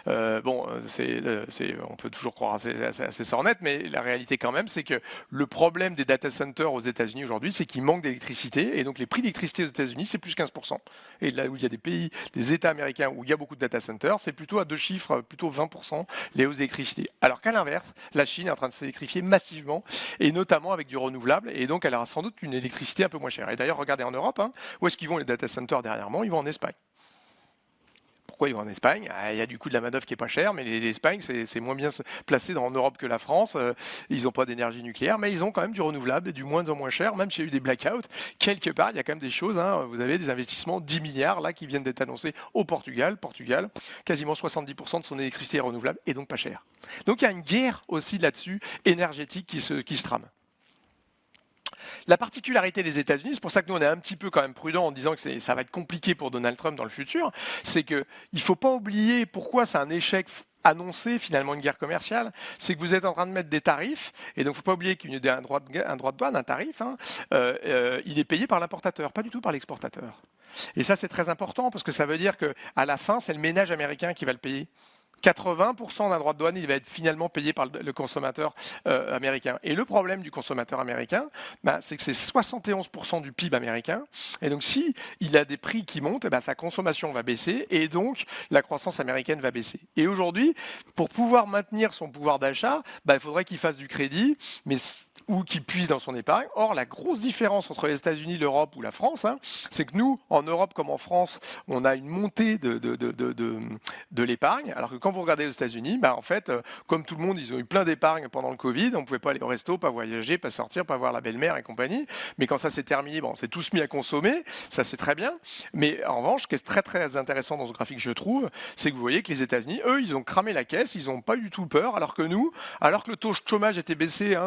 On peut toujours croire assez sornette, mais la réalité quand même c'est que le problème des data centers aux États-Unis aujourd'hui, c'est qu'il manque d'électricité et donc les prix d'électricité aux États-Unis c'est plus 15%. Et là où il y a des États américains où il y a beaucoup de data centers, c'est plutôt à 2 chiffres, plutôt 20% les hausses d'électricité. Alors qu'à l'inverse, la Chine est en train de s'électrifier massivement, et notamment avec du renouvelable, et donc elle aura sans doute une électricité un peu moins chère. Et d'ailleurs, regardez en Europe, où est-ce qu'ils vont les data centers dernièrement? Ils vont en Espagne. Pourquoi ils vont en Espagne? Il y a du coup de la main-d'œuvre qui est pas chère, mais l'Espagne, c'est moins bien placé en Europe que la France. Ils n'ont pas d'énergie nucléaire, mais ils ont quand même du renouvelable et du moins en moins cher, même s'il y a eu des blackouts. Quelque part, il y a quand même des choses. Vous avez des investissements, 10 milliards là, qui viennent d'être annoncés au Portugal. Portugal, quasiment 70% de son électricité est renouvelable et donc pas chère. Donc il y a une guerre aussi là-dessus, énergétique, qui se trame. La particularité des États-Unis, c'est pour ça que nous on est un petit peu quand même prudent en disant que ça va être compliqué pour Donald Trump dans le futur, c'est qu'il ne faut pas oublier pourquoi c'est un échec annoncé finalement une guerre commerciale, c'est que vous êtes en train de mettre des tarifs, et donc il ne faut pas oublier qu'un droit de douane, un tarif, il est payé par l'importateur, pas du tout par l'exportateur. Et ça c'est très important parce que ça veut dire qu'à la fin c'est le ménage américain qui va le payer. 80% d'un droit de douane, il va être finalement payé par le consommateur américain. Et le problème du consommateur américain, c'est que c'est 71% du PIB américain. Et donc, si il a des prix qui montent, sa consommation va baisser et donc la croissance américaine va baisser. Et aujourd'hui, pour pouvoir maintenir son pouvoir d'achat, il faudrait qu'il fasse du crédit, ou qu'il puise dans son épargne. Or, la grosse différence entre les États-Unis, l'Europe ou la France, c'est que nous, en Europe comme en France, on a une montée de l'épargne, alors que quand vous regardez aux États-Unis, en fait, comme tout le monde, ils ont eu plein d'épargne pendant le Covid, on ne pouvait pas aller au resto, pas voyager, pas sortir, pas voir la belle-mère et compagnie, mais quand ça s'est terminé, on s'est tous mis à consommer, ça c'est très bien, mais en revanche, ce qui est très très intéressant dans ce graphique, je trouve, c'est que vous voyez que les États-Unis, eux, ils ont cramé la caisse, ils n'ont pas eu du tout peur, alors que nous, alors que le taux de chômage était baissé,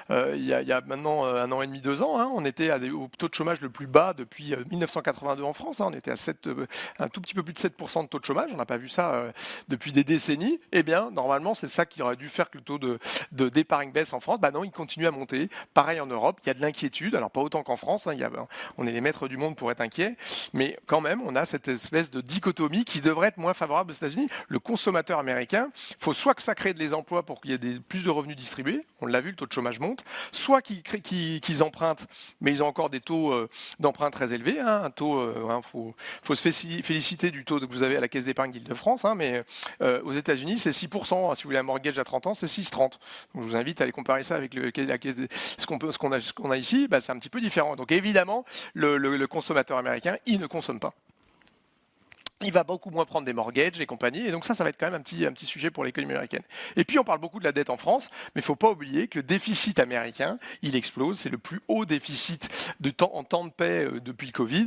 il y a maintenant 1 an et demi, 2 ans, on était au taux de chômage le plus bas depuis 1982 en France, on était à un tout petit peu plus de 7% de taux de chômage, on n'a pas vu ça depuis des décennies. Eh bien, normalement, c'est ça qui aurait dû faire que le taux d'épargne baisse en France. Non, il continue à monter. Pareil en Europe, il y a de l'inquiétude, alors pas autant qu'en France, on est les maîtres du monde pour être inquiets, mais quand même, on a cette espèce de dichotomie qui devrait être moins favorable aux États-Unis. Le consommateur américain, il faut soit que ça crée des emplois pour qu'il y ait plus de revenus distribués, on l'a vu, le taux de chômage monte, soit qu'ils empruntent, mais ils ont encore des taux d'emprunt très élevés. Un taux, faut se féliciter du taux que vous avez à la Caisse d'épargne d'Île-de-France, mais aux États-Unis, c'est 6%. Si vous voulez un mortgage à 30 ans, c'est 6,30. Donc je vous invite à aller comparer ça avec la caisse ce qu'on a ici. C'est un petit peu différent. Donc évidemment, le consommateur américain, il ne consomme pas. il va beaucoup moins prendre des mortgages et compagnie, et donc ça va être quand même un petit sujet pour l'économie américaine. Et puis on parle beaucoup de la dette en France, mais il ne faut pas oublier que le déficit américain, il explose, c'est le plus haut déficit en temps de paix depuis le Covid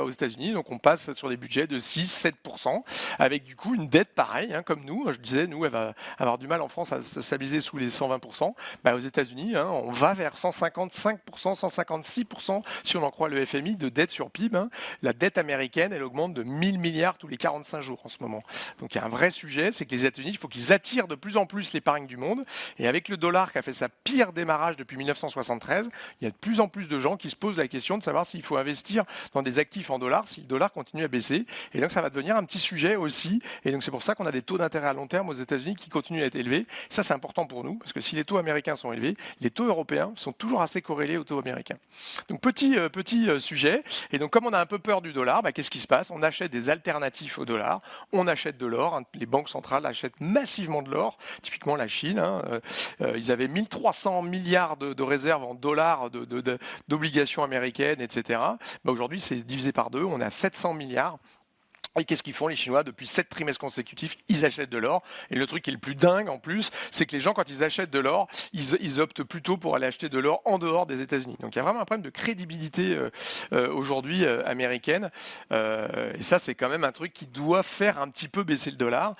aux États-Unis, donc on passe sur des budgets de 6-7%, avec du coup une dette pareille, comme nous, je disais, nous elle va avoir du mal en France à se stabiliser sous les 120%, aux États-Unis on va vers 155%, 156% si on en croit le FMI de dette sur PIB. La dette américaine, elle augmente de 1000 milliards tous les 45 jours en ce moment. Donc il y a un vrai sujet, c'est que les États-Unis, il faut qu'ils attirent de plus en plus l'épargne du monde. Et avec le dollar qui a fait sa pire démarrage depuis 1973, il y a de plus en plus de gens qui se posent la question de savoir s'il faut investir dans des actifs en dollars, si le dollar continue à baisser. Et donc ça va devenir un petit sujet aussi. Et donc c'est pour ça qu'on a des taux d'intérêt à long terme aux États-Unis qui continuent à être élevés. Ça c'est important pour nous, parce que si les taux américains sont élevés, les taux européens sont toujours assez corrélés aux taux américains. Donc petit sujet. Et donc comme on a un peu peur du dollar, qu'est-ce qui se passe? On achète des alternatives au dollar, on achète de l'or, les banques centrales achètent massivement de l'or, typiquement la Chine, ils avaient 1300 milliards de réserves en dollars d'obligations américaines, etc. Aujourd'hui c'est divisé par deux, on est à 700 milliards. Et qu'est-ce qu'ils font les Chinois? Depuis 7 trimestres consécutifs, ils achètent de l'or. Et le truc qui est le plus dingue en plus, c'est que les gens, quand ils achètent de l'or, ils optent plutôt pour aller acheter de l'or en dehors des États-Unis. Donc il y a vraiment un problème de crédibilité aujourd'hui américaine. Et ça, c'est quand même un truc qui doit faire un petit peu baisser le dollar.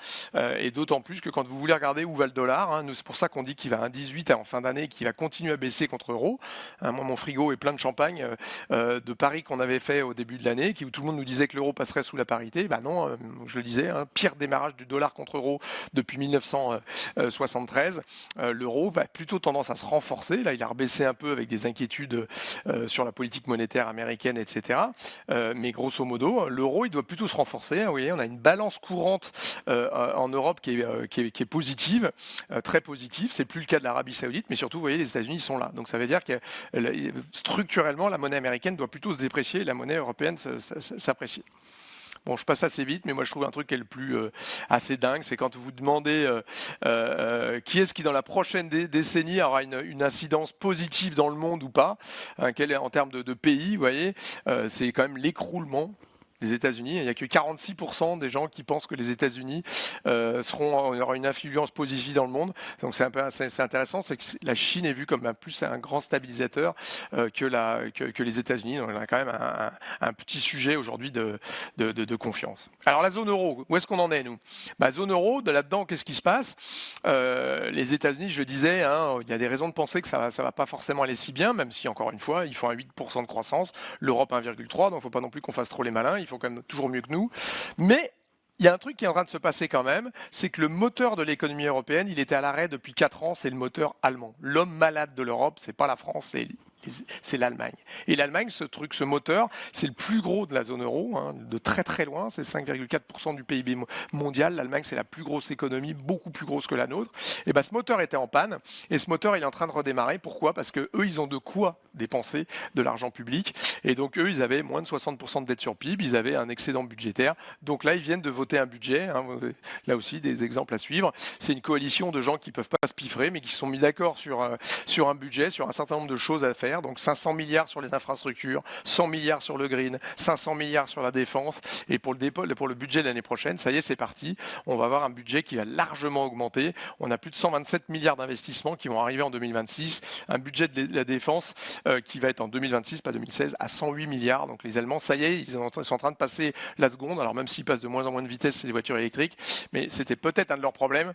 Et d'autant plus que quand vous voulez regarder où va le dollar, nous c'est pour ça qu'on dit qu'il va à 1,18 en fin d'année, qu'il va continuer à baisser contre l'euro. Moi, mon frigo est plein de champagne de paris qu'on avait fait au début de l'année, où tout le monde nous disait que l'euro passerait sous la parité. Non, je le disais, pire démarrage du dollar contre euro depuis 1973. L'euro va plutôt tendance à se renforcer. Là, il a rebaissé un peu avec des inquiétudes sur la politique monétaire américaine, etc. Mais grosso modo, l'euro, il doit plutôt se renforcer. Vous voyez, on a une balance courante en Europe qui est positive, très positive. C'est plus le cas de l'Arabie Saoudite, mais surtout, vous voyez, les États-Unis sont là. Donc ça veut dire que structurellement, la monnaie américaine doit plutôt se déprécier et la monnaie européenne s'apprécier. Bon, je passe assez vite, mais moi je trouve un truc qui est le plus assez dingue, c'est quand vous demandez qui est-ce qui dans la prochaine décennie aura une incidence positive dans le monde ou pas, quel est en termes de pays, vous voyez, c'est quand même l'écroulement des États-Unis. Il n'y a que 46% des gens qui pensent que les États-Unis aura une influence positive dans le monde. Donc c'est intéressant, c'est que la Chine est vue comme plus un grand stabilisateur que les États-Unis. Donc on a quand même un petit sujet aujourd'hui de confiance. Alors la zone euro, où est-ce qu'on en est nous? Zone euro, là-dedans, qu'est-ce qui se passe? Les États-Unis, je le disais, il y a des raisons de penser que ça va pas forcément aller si bien, même si encore une fois, ils font un 8% de croissance, l'Europe 1,3, donc il ne faut pas non plus qu'on fasse trop les malins. Il faut quand même toujours mieux que nous. Mais il y a un truc qui est en train de se passer quand même, c'est que le moteur de l'économie européenne, il était à l'arrêt depuis 4 ans, c'est le moteur allemand. L'homme malade de l'Europe, c'est pas la France, c'est l'Allemagne. Et l'Allemagne, ce moteur, c'est le plus gros de la zone euro, de très très loin, c'est 5,4% du PIB mondial. L'Allemagne, c'est la plus grosse économie, beaucoup plus grosse que la nôtre. Et ce moteur était en panne, et ce moteur, il est en train de redémarrer. Pourquoi? Parce que eux, ils ont de quoi dépenser de l'argent public. Et donc eux, ils avaient moins de 60% de dette sur PIB, ils avaient un excédent budgétaire. Donc là, ils viennent de voter un budget. Là aussi, des exemples à suivre. C'est une coalition de gens qui ne peuvent pas se piffrer, mais qui se sont mis d'accord sur un budget, sur un certain nombre de choses à faire. Donc 500 milliards sur les infrastructures, 100 milliards sur le green, 500 milliards sur la défense. Et pour le budget de l'année prochaine, ça y est, c'est parti. On va avoir un budget qui va largement augmenter. On a plus de 127 milliards d'investissements qui vont arriver en 2026. Un budget de la défense qui va être en 2026, pas 2016, à 108 milliards. Donc les Allemands, ça y est, ils sont en train de passer la seconde. Alors même s'ils passent de moins en moins de vitesse, c'est des voitures électriques. Mais c'était peut-être un de leurs problèmes.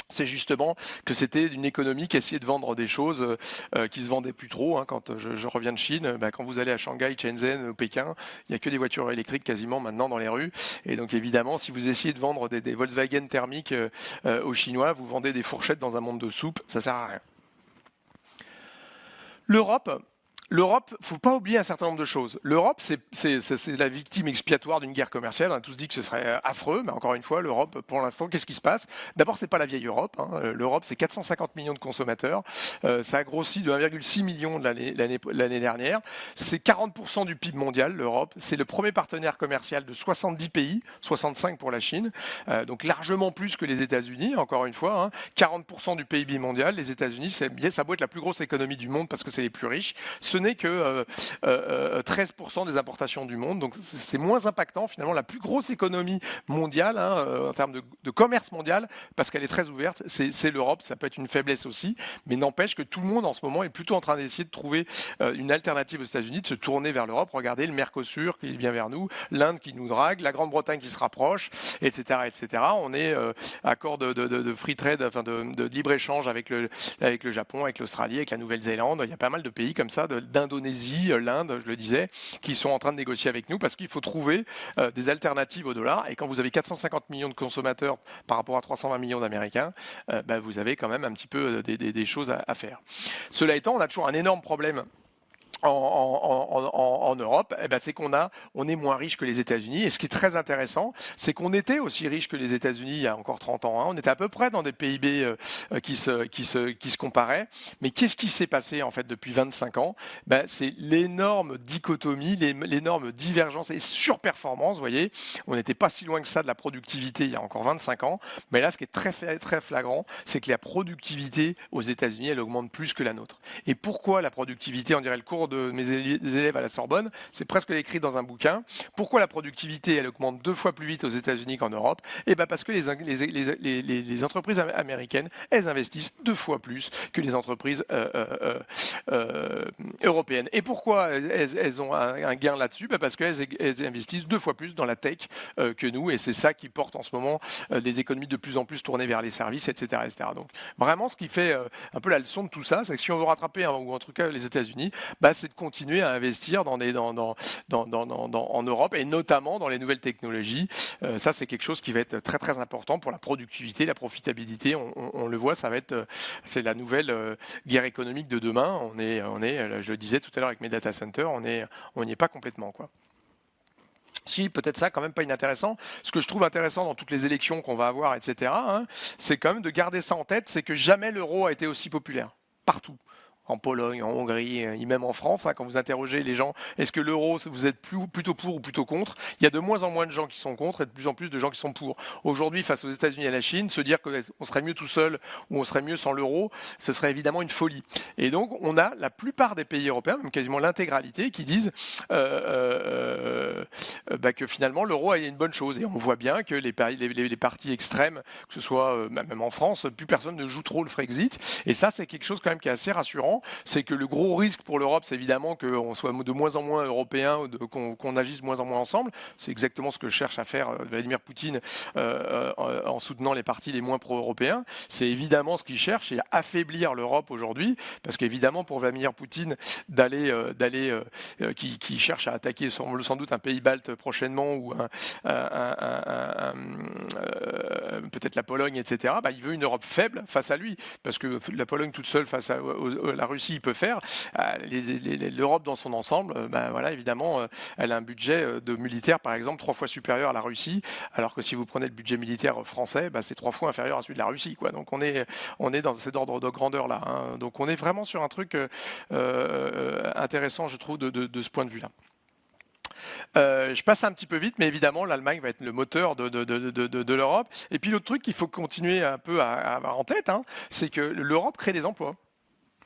C'est justement que c'était une économie qui essayait de vendre des choses qui se vendaient plus trop. Quand je reviens de Chine, quand vous allez à Shanghai, Shenzhen, Pékin, il n'y a que des voitures électriques quasiment maintenant dans les rues. Et donc évidemment, si vous essayez de vendre des Volkswagen thermiques aux Chinois, vous vendez des fourchettes dans un monde de soupe, ça sert à rien. L'Europe, il ne faut pas oublier un certain nombre de choses. L'Europe, c'est la victime expiatoire d'une guerre commerciale. On a tous dit que ce serait affreux, mais encore une fois, l'Europe, pour l'instant, qu'est-ce qui se passe? D'abord, c'est pas la vieille Europe. L'Europe, c'est 450 millions de consommateurs. Ça a grossi de 1,6 million l'année dernière. C'est 40% du PIB mondial, l'Europe. C'est le premier partenaire commercial de 70 pays, 65 pour la Chine. Donc largement plus que les États-Unis, encore une fois. 40% du PIB mondial. Les États-Unis, ça doit être la plus grosse économie du monde parce que c'est les plus riches. ce n'est que 13% des importations du monde. Donc c'est moins impactant. Finalement, la plus grosse économie mondiale, en termes de commerce mondial, parce qu'elle est très ouverte, c'est l'Europe. Ça peut être une faiblesse aussi, mais n'empêche que tout le monde en ce moment est plutôt en train d'essayer de trouver une alternative aux États-Unis, de se tourner vers l'Europe. Regardez le Mercosur qui vient vers nous, l'Inde qui nous drague, la Grande-Bretagne qui se rapproche, etc., etc. On est accord de free trade, enfin de libre-échange avec le Japon, avec l'Australie, avec la Nouvelle-Zélande. Il y a pas mal de pays comme ça, d'Indonésie, l'Inde, je le disais, qui sont en train de négocier avec nous parce qu'il faut trouver des alternatives au dollar. Et quand vous avez 450 millions de consommateurs par rapport à 320 millions d'Américains, vous avez quand même un petit peu des choses à faire. Cela étant, on a toujours un énorme problème en Europe, c'est on est moins riche que les États-Unis. Et ce qui est très intéressant, c'est qu'on était aussi riche que les États-Unis il y a encore 30 ans. On était à peu près dans des PIB qui se comparaient. Mais qu'est-ce qui s'est passé en fait depuis 25 ans? C'est l'énorme dichotomie, l'énorme divergence et surperformance. Vous voyez, on n'était pas si loin que ça de la productivité il y a encore 25 ans. Mais là, ce qui est très, très flagrant, c'est que la productivité aux États-Unis, elle augmente plus que la nôtre. Et pourquoi la productivité? On dirait le cours de mes élèves à la Sorbonne, c'est presque écrit dans un bouquin. Pourquoi la productivité, elle augmente 2 fois plus vite aux États-Unis qu'en Europe? Parce que les entreprises américaines, elles investissent 2 fois plus que les entreprises européennes. Et pourquoi elles ont un gain là-dessus? Parce qu'elles investissent 2 fois plus dans la tech que nous, et c'est ça qui porte en ce moment les économies de plus en plus tournées vers les services, etc., etc. Donc vraiment, ce qui fait un peu la leçon de tout ça, c'est que si on veut rattraper, ou en tout cas les États-Unis, c'est de continuer à investir en Europe et notamment dans les nouvelles technologies. Ça, c'est quelque chose qui va être très très important pour la productivité, la profitabilité. On le voit, c'est la nouvelle guerre économique de demain. On est, je le disais tout à l'heure avec mes data centers, on n'y est pas complètement, quoi. Si, peut-être ça, quand même pas inintéressant. Ce que je trouve intéressant dans toutes les élections qu'on va avoir, etc., c'est quand même de garder ça en tête, c'est que jamais l'euro a été aussi populaire, partout. En Pologne, en Hongrie, et même en France, quand vous interrogez les gens, est-ce que l'euro, vous êtes plutôt pour ou plutôt contre? Il y a de moins en moins de gens qui sont contre et de plus en plus de gens qui sont pour. Aujourd'hui, face aux États-Unis et à la Chine, se dire qu'on serait mieux tout seul ou on serait mieux sans l'euro, ce serait évidemment une folie. Et donc, on a la plupart des pays européens, même quasiment l'intégralité, qui disent que finalement, l'euro est une bonne chose. Et on voit bien que les partis extrêmes, que ce soit même en France, plus personne ne joue trop le Frexit. Et ça, c'est quelque chose quand même qui est assez rassurant. C'est que le gros risque pour l'Europe, c'est évidemment qu'on soit de moins en moins européen, qu'on agisse de moins en moins ensemble. C'est exactement ce que cherche à faire Vladimir Poutine en soutenant les partis les moins pro-européens. C'est évidemment ce qu'il cherche, c'est affaiblir l'Europe aujourd'hui, parce qu'évidemment pour Vladimir Poutine qui cherche à attaquer sans doute un pays balte prochainement ou peut-être la Pologne, etc. Il veut une Europe faible face à lui, parce que la Pologne toute seule face à la Russie, il peut faire. L'Europe dans son ensemble, évidemment, elle a un budget de militaire, par exemple, 3 fois supérieur à la Russie, alors que si vous prenez le budget militaire français, c'est 3 fois inférieur à celui de la Russie, quoi. Donc on est dans cet ordre de grandeur-là. Donc on est vraiment sur un truc intéressant, je trouve, de ce point de vue-là. Je passe un petit peu vite, mais évidemment, l'Allemagne va être le moteur de l'Europe. Et puis l'autre truc qu'il faut continuer un peu à avoir en tête, c'est que l'Europe crée des emplois.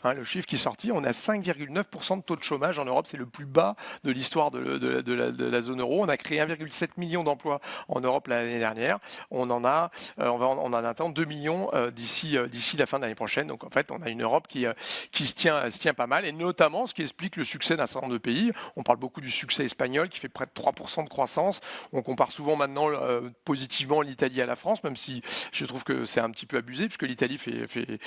Le chiffre qui est sorti, on a 5,9% de taux de chômage en Europe, c'est le plus bas de l'histoire de la zone euro. On a créé 1,7 million d'emplois en Europe l'année dernière. On en attend 2 millions d'ici la fin de l'année prochaine. Donc en fait, on a une Europe qui se tient pas mal, et notamment ce qui explique le succès d'un certain nombre de pays. On parle beaucoup du succès espagnol qui fait près de 3% de croissance. On compare souvent maintenant positivement l'Italie à la France, même si je trouve que c'est un petit peu abusé, puisque l'Italie fait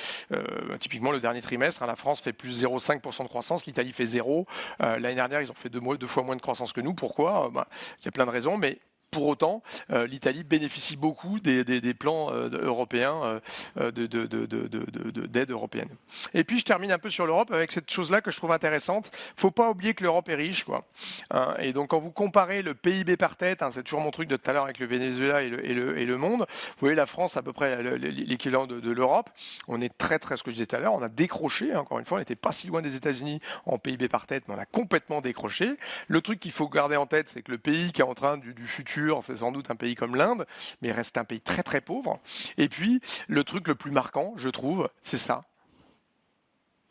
typiquement le dernier trimestre, la France fait plus 0,5% de croissance, l'Italie fait 0. L'année dernière, ils ont fait 2 fois moins de croissance que nous. Pourquoi? Il y a plein de raisons, mais pour autant, l'Italie bénéficie beaucoup des plans européens, d'aide européenne. Et puis, je termine un peu sur l'Europe avec cette chose-là que je trouve intéressante. Il ne faut pas oublier que l'Europe est riche, quoi. Et donc, quand vous comparez le PIB par tête, c'est toujours mon truc de tout à l'heure avec le Venezuela et le monde, vous voyez la France à peu près l'équivalent de l'Europe. On est très, très, ce que je disais tout à l'heure, on a décroché, encore une fois, on n'était pas si loin des États-Unis en PIB par tête, mais on a complètement décroché. Le truc qu'il faut garder en tête, c'est que le pays qui est en train du futur, c'est sans doute un pays comme l'Inde, mais il reste un pays très très pauvre. Et puis, le truc le plus marquant, je trouve, c'est ça.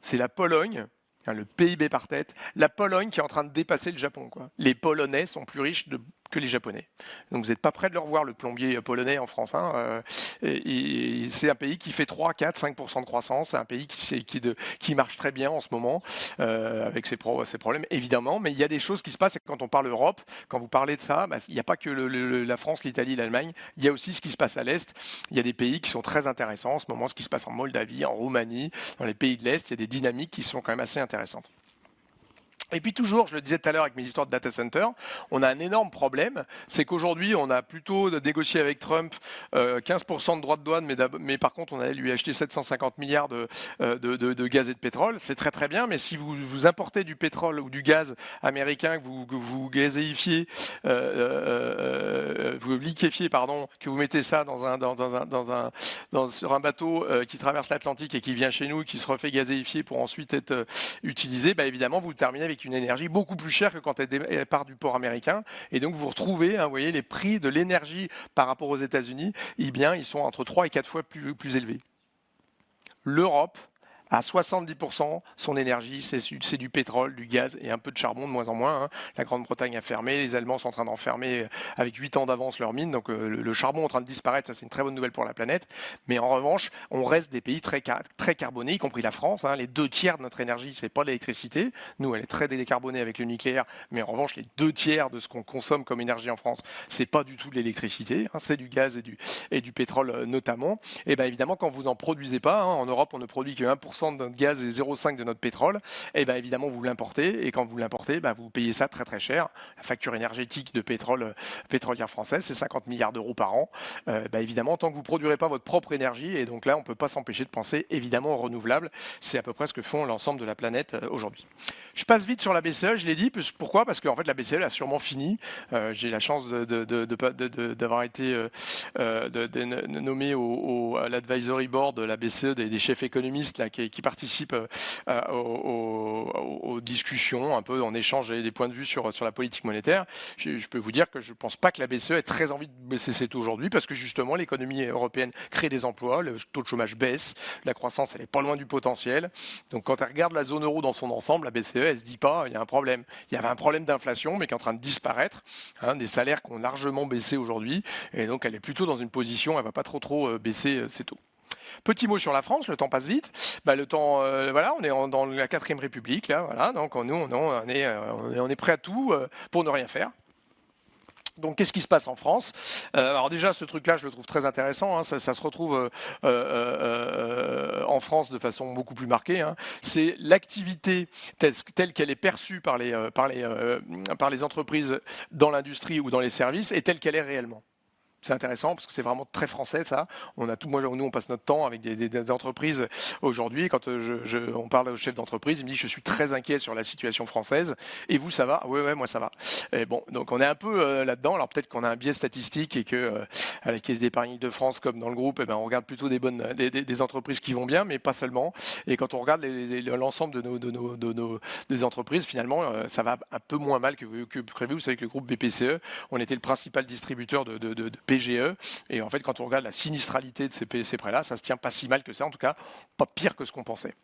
C'est la Pologne, qui est en train de Le PIB par tête, la Pologne qui est en train de dépasser le Japon, quoi. Les Polonais sont plus riches que les Japonais. Donc vous n'êtes pas près de le revoir, le plombier polonais en France. C'est un pays qui fait 3, 4, 5% de croissance. C'est un pays qui marche très bien en ce moment, avec ses problèmes évidemment. Mais il y a des choses qui se passent. Et quand on parle Europe, quand vous parlez de ça, il n'y a pas que la France, l'Italie, l'Allemagne. Il y a aussi ce qui se passe à l'Est. Il y a des pays qui sont très intéressants en ce moment, ce qui se passe en Moldavie, en Roumanie, dans les pays de l'Est. Il y a des dynamiques qui sont quand même assez intéressantes. Et puis toujours, je le disais tout à l'heure avec mes histoires de data center, on a un énorme problème, c'est qu'aujourd'hui on a plutôt négocié avec Trump 15% de droits de douane, mais par contre on allait lui acheter 750 milliards de gaz et de pétrole. C'est très très bien, mais si vous importez du pétrole ou du gaz américain, que vous gazéifiez, vous liquéfiez, pardon, que vous mettez ça sur un bateau qui traverse l'Atlantique et qui vient chez nous, qui se refait gazéifier pour ensuite être utilisé, évidemment vous terminez avec une énergie beaucoup plus chère que quand elle part du port américain. Et donc, vous retrouvez, vous voyez, les prix de l'énergie par rapport aux États-Unis, ils sont entre 3 et 4 fois plus élevés. L'Europe, à 70%, son énergie, c'est du pétrole, du gaz et un peu de charbon de moins en moins. La Grande-Bretagne a fermé, les Allemands sont en train d'en fermer avec 8 ans d'avance leurs mines. Donc le charbon est en train de disparaître, ça c'est une très bonne nouvelle pour la planète. Mais en revanche, on reste des pays très carbonés, y compris la France. Les 2 tiers de notre énergie, c'est pas l'électricité. Nous, elle est très décarbonée avec le nucléaire. Mais en revanche, les 2 tiers de ce qu'on consomme comme énergie en France, c'est pas du tout de l'électricité. C'est du gaz et du pétrole notamment. Et bien évidemment, quand vous n'en produisez pas, en Europe, on ne produit que 1% de notre gaz et 0,5 de notre pétrole, et bien évidemment vous l'importez, et quand vous l'importez, vous payez ça très très cher. La facture énergétique de pétrolière française, c'est 50 milliards d'euros par an. Évidemment, tant que vous ne produirez pas votre propre énergie, et donc là on ne peut pas s'empêcher de penser évidemment aux renouvelables, c'est à peu près ce que font l'ensemble de la planète aujourd'hui. Je passe vite sur la BCE, je l'ai dit, pourquoi ? Parce qu'en fait la BCE a sûrement fini. J'ai la chance d'avoir été nommé à l'advisory board de la BCE des chefs économistes là, qui participent aux discussions, un peu en échange des points de vue sur la politique monétaire. Je peux vous dire que je ne pense pas que la BCE ait très envie de baisser ses taux aujourd'hui, parce que justement l'économie européenne crée des emplois, le taux de chômage baisse, la croissance elle est pas loin du potentiel. Donc quand elle regarde la zone euro dans son ensemble, la BCE elle se dit pas il y a un problème. Il y avait un problème d'inflation mais qui est en train de disparaître, des salaires qui ont largement baissé aujourd'hui, et donc elle est plutôt dans une position, elle va pas trop baisser ses taux. Petit mot sur la France, le temps passe vite. Le temps, voilà, on est dans la 4ème République, là, voilà. Donc nous, on est prêt à tout pour ne rien faire. Donc, qu'est-ce qui se passe en France ? Alors déjà, ce truc-là, je le trouve très intéressant. Ça se retrouve en France de façon beaucoup plus marquée. C'est l'activité telle qu'elle est perçue par les entreprises dans l'industrie ou dans les services et telle qu'elle est réellement. C'est intéressant parce que c'est vraiment très français ça. Nous on passe notre temps avec des entreprises aujourd'hui. Quand on parle au chef d'entreprise, il me dit je suis très inquiet sur la situation française. Et vous ça va ? Ouais moi ça va. Et bon donc on est un peu là-dedans. Alors peut-être qu'on a un biais statistique et que à la Caisse d'épargne de France comme dans le groupe, on regarde plutôt des entreprises qui vont bien, mais pas seulement. Et quand on regarde l'ensemble des entreprises, finalement ça va un peu moins mal que prévu. Vous savez que le groupe BPCE, on était le principal distributeur de PGE. Et en fait, quand on regarde la sinistralité de ces prêts-là, ça se tient pas si mal que ça, en tout cas, pas pire que ce qu'on pensait.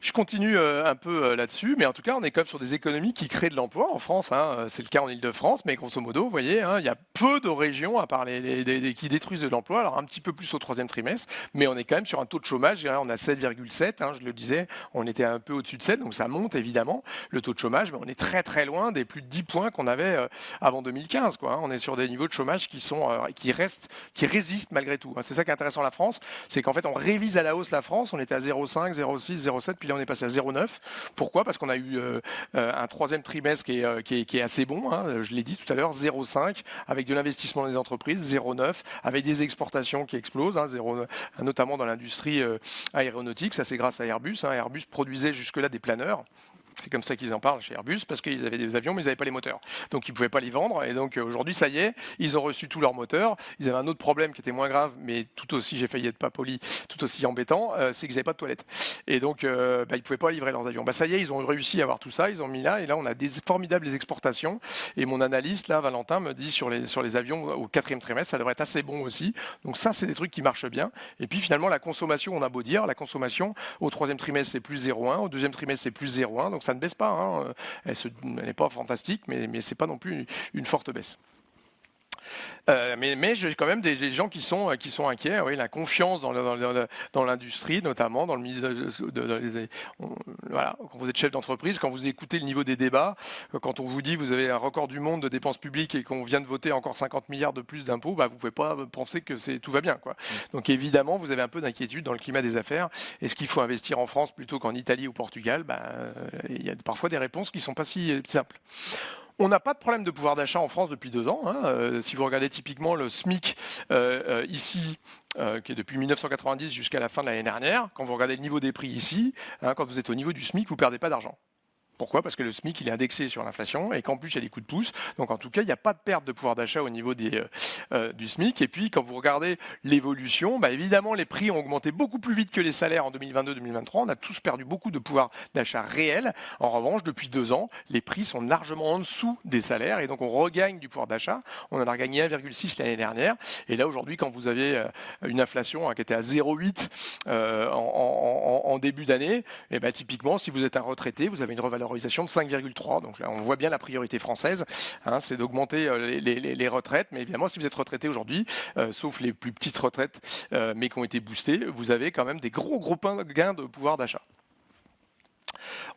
Je continue un peu là-dessus, mais en tout cas, on est quand même sur des économies qui créent de l'emploi en France. C'est le cas en Île-de-France, mais grosso modo, vous voyez, il y a peu de régions à part qui détruisent de l'emploi. Alors un petit peu plus au 3e trimestre, mais on est quand même sur un taux de chômage. On a 7,7, je le disais, on était un peu au-dessus de 7, donc ça monte évidemment le taux de chômage, mais on est très très loin des plus de 10 points qu'on avait avant 2015. On est sur des niveaux de chômage qui résistent malgré tout. C'est ça qui est intéressant la France, c'est qu'en fait on révise à la hausse la France. On était à 0,5, 0,6, 0,7, puis là on est passé à 0,9. Pourquoi ? Parce qu'on a eu un 3e trimestre qui est assez bon, je l'ai dit tout à l'heure, 0,5 avec de l'investissement dans les entreprises, 0,9 avec des exportations qui explosent, notamment dans l'industrie aéronautique. Ça c'est grâce à Airbus. Airbus produisait jusque-là des planeurs. C'est comme ça qu'ils en parlent chez Airbus, parce qu'ils avaient des avions, mais ils n'avaient pas les moteurs. Donc ils ne pouvaient pas les vendre. Et donc aujourd'hui, ça y est, ils ont reçu tous leurs moteurs. Ils avaient un autre problème qui était moins grave, mais tout aussi, j'ai failli être pas poli, tout aussi embêtant, c'est qu'ils n'avaient pas de toilettes. Et donc, ils ne pouvaient pas livrer leurs avions. Ça y est, ils ont réussi à avoir tout ça, ils ont mis là, et là, on a des formidables exportations. Et mon analyste, là, Valentin, me dit sur les avions au 4e trimestre, ça devrait être assez bon aussi. Donc ça, c'est des trucs qui marchent bien. Et puis finalement, la consommation, on a beau dire, la consommation au 3e trimestre, c'est plus 0,1, au 2e trimestre, c'est plus 0,1. Donc ça ne baisse pas. Hein. Elle n'est pas fantastique, mais ce n'est pas non plus une forte baisse. Mais j'ai quand même des gens qui sont inquiets. Oui, la confiance dans l'industrie, notamment dans le milieu voilà, quand vous êtes chef d'entreprise, quand vous écoutez le niveau des débats, quand on vous dit vous avez un record du monde de dépenses publiques et qu'on vient de voter encore 50 milliards de plus d'impôts, vous ne pouvez pas penser que tout va bien, quoi. Donc évidemment, vous avez un peu d'inquiétude dans le climat des affaires. Est-ce qu'il faut investir en France plutôt qu'en Italie ou Portugal? Il y a parfois des réponses qui ne sont pas si simples. On n'a pas de problème de pouvoir d'achat en France depuis 2 ans. Hein. Si vous regardez typiquement le SMIC ici, qui est depuis 1990 jusqu'à la fin de l'année dernière, quand vous regardez le niveau des prix ici, hein, quand vous êtes au niveau du SMIC, vous ne perdez pas d'argent. Pourquoi? Parce que le SMIC, il est indexé sur l'inflation et qu'en plus, il y a des coups de pouce. Donc, en tout cas, il n'y a pas de perte de pouvoir d'achat au niveau du SMIC. Et puis, quand vous regardez l'évolution, évidemment, les prix ont augmenté beaucoup plus vite que les salaires en 2022-2023. On a tous perdu beaucoup de pouvoir d'achat réel. En revanche, depuis 2 ans, les prix sont largement en dessous des salaires. Et donc, on regagne du pouvoir d'achat. On en a regagné 1,6 l'année dernière. Et là, aujourd'hui, quand vous avez une inflation qui était à 0,8 en début d'année, typiquement, si vous êtes un retraité, vous avez une revalorisation de 5,3. Donc là, on voit bien la priorité française, hein, c'est d'augmenter les retraites. Mais évidemment, si vous êtes retraité aujourd'hui, sauf les plus petites retraites, mais qui ont été boostées, vous avez quand même des gros gains de pouvoir d'achat.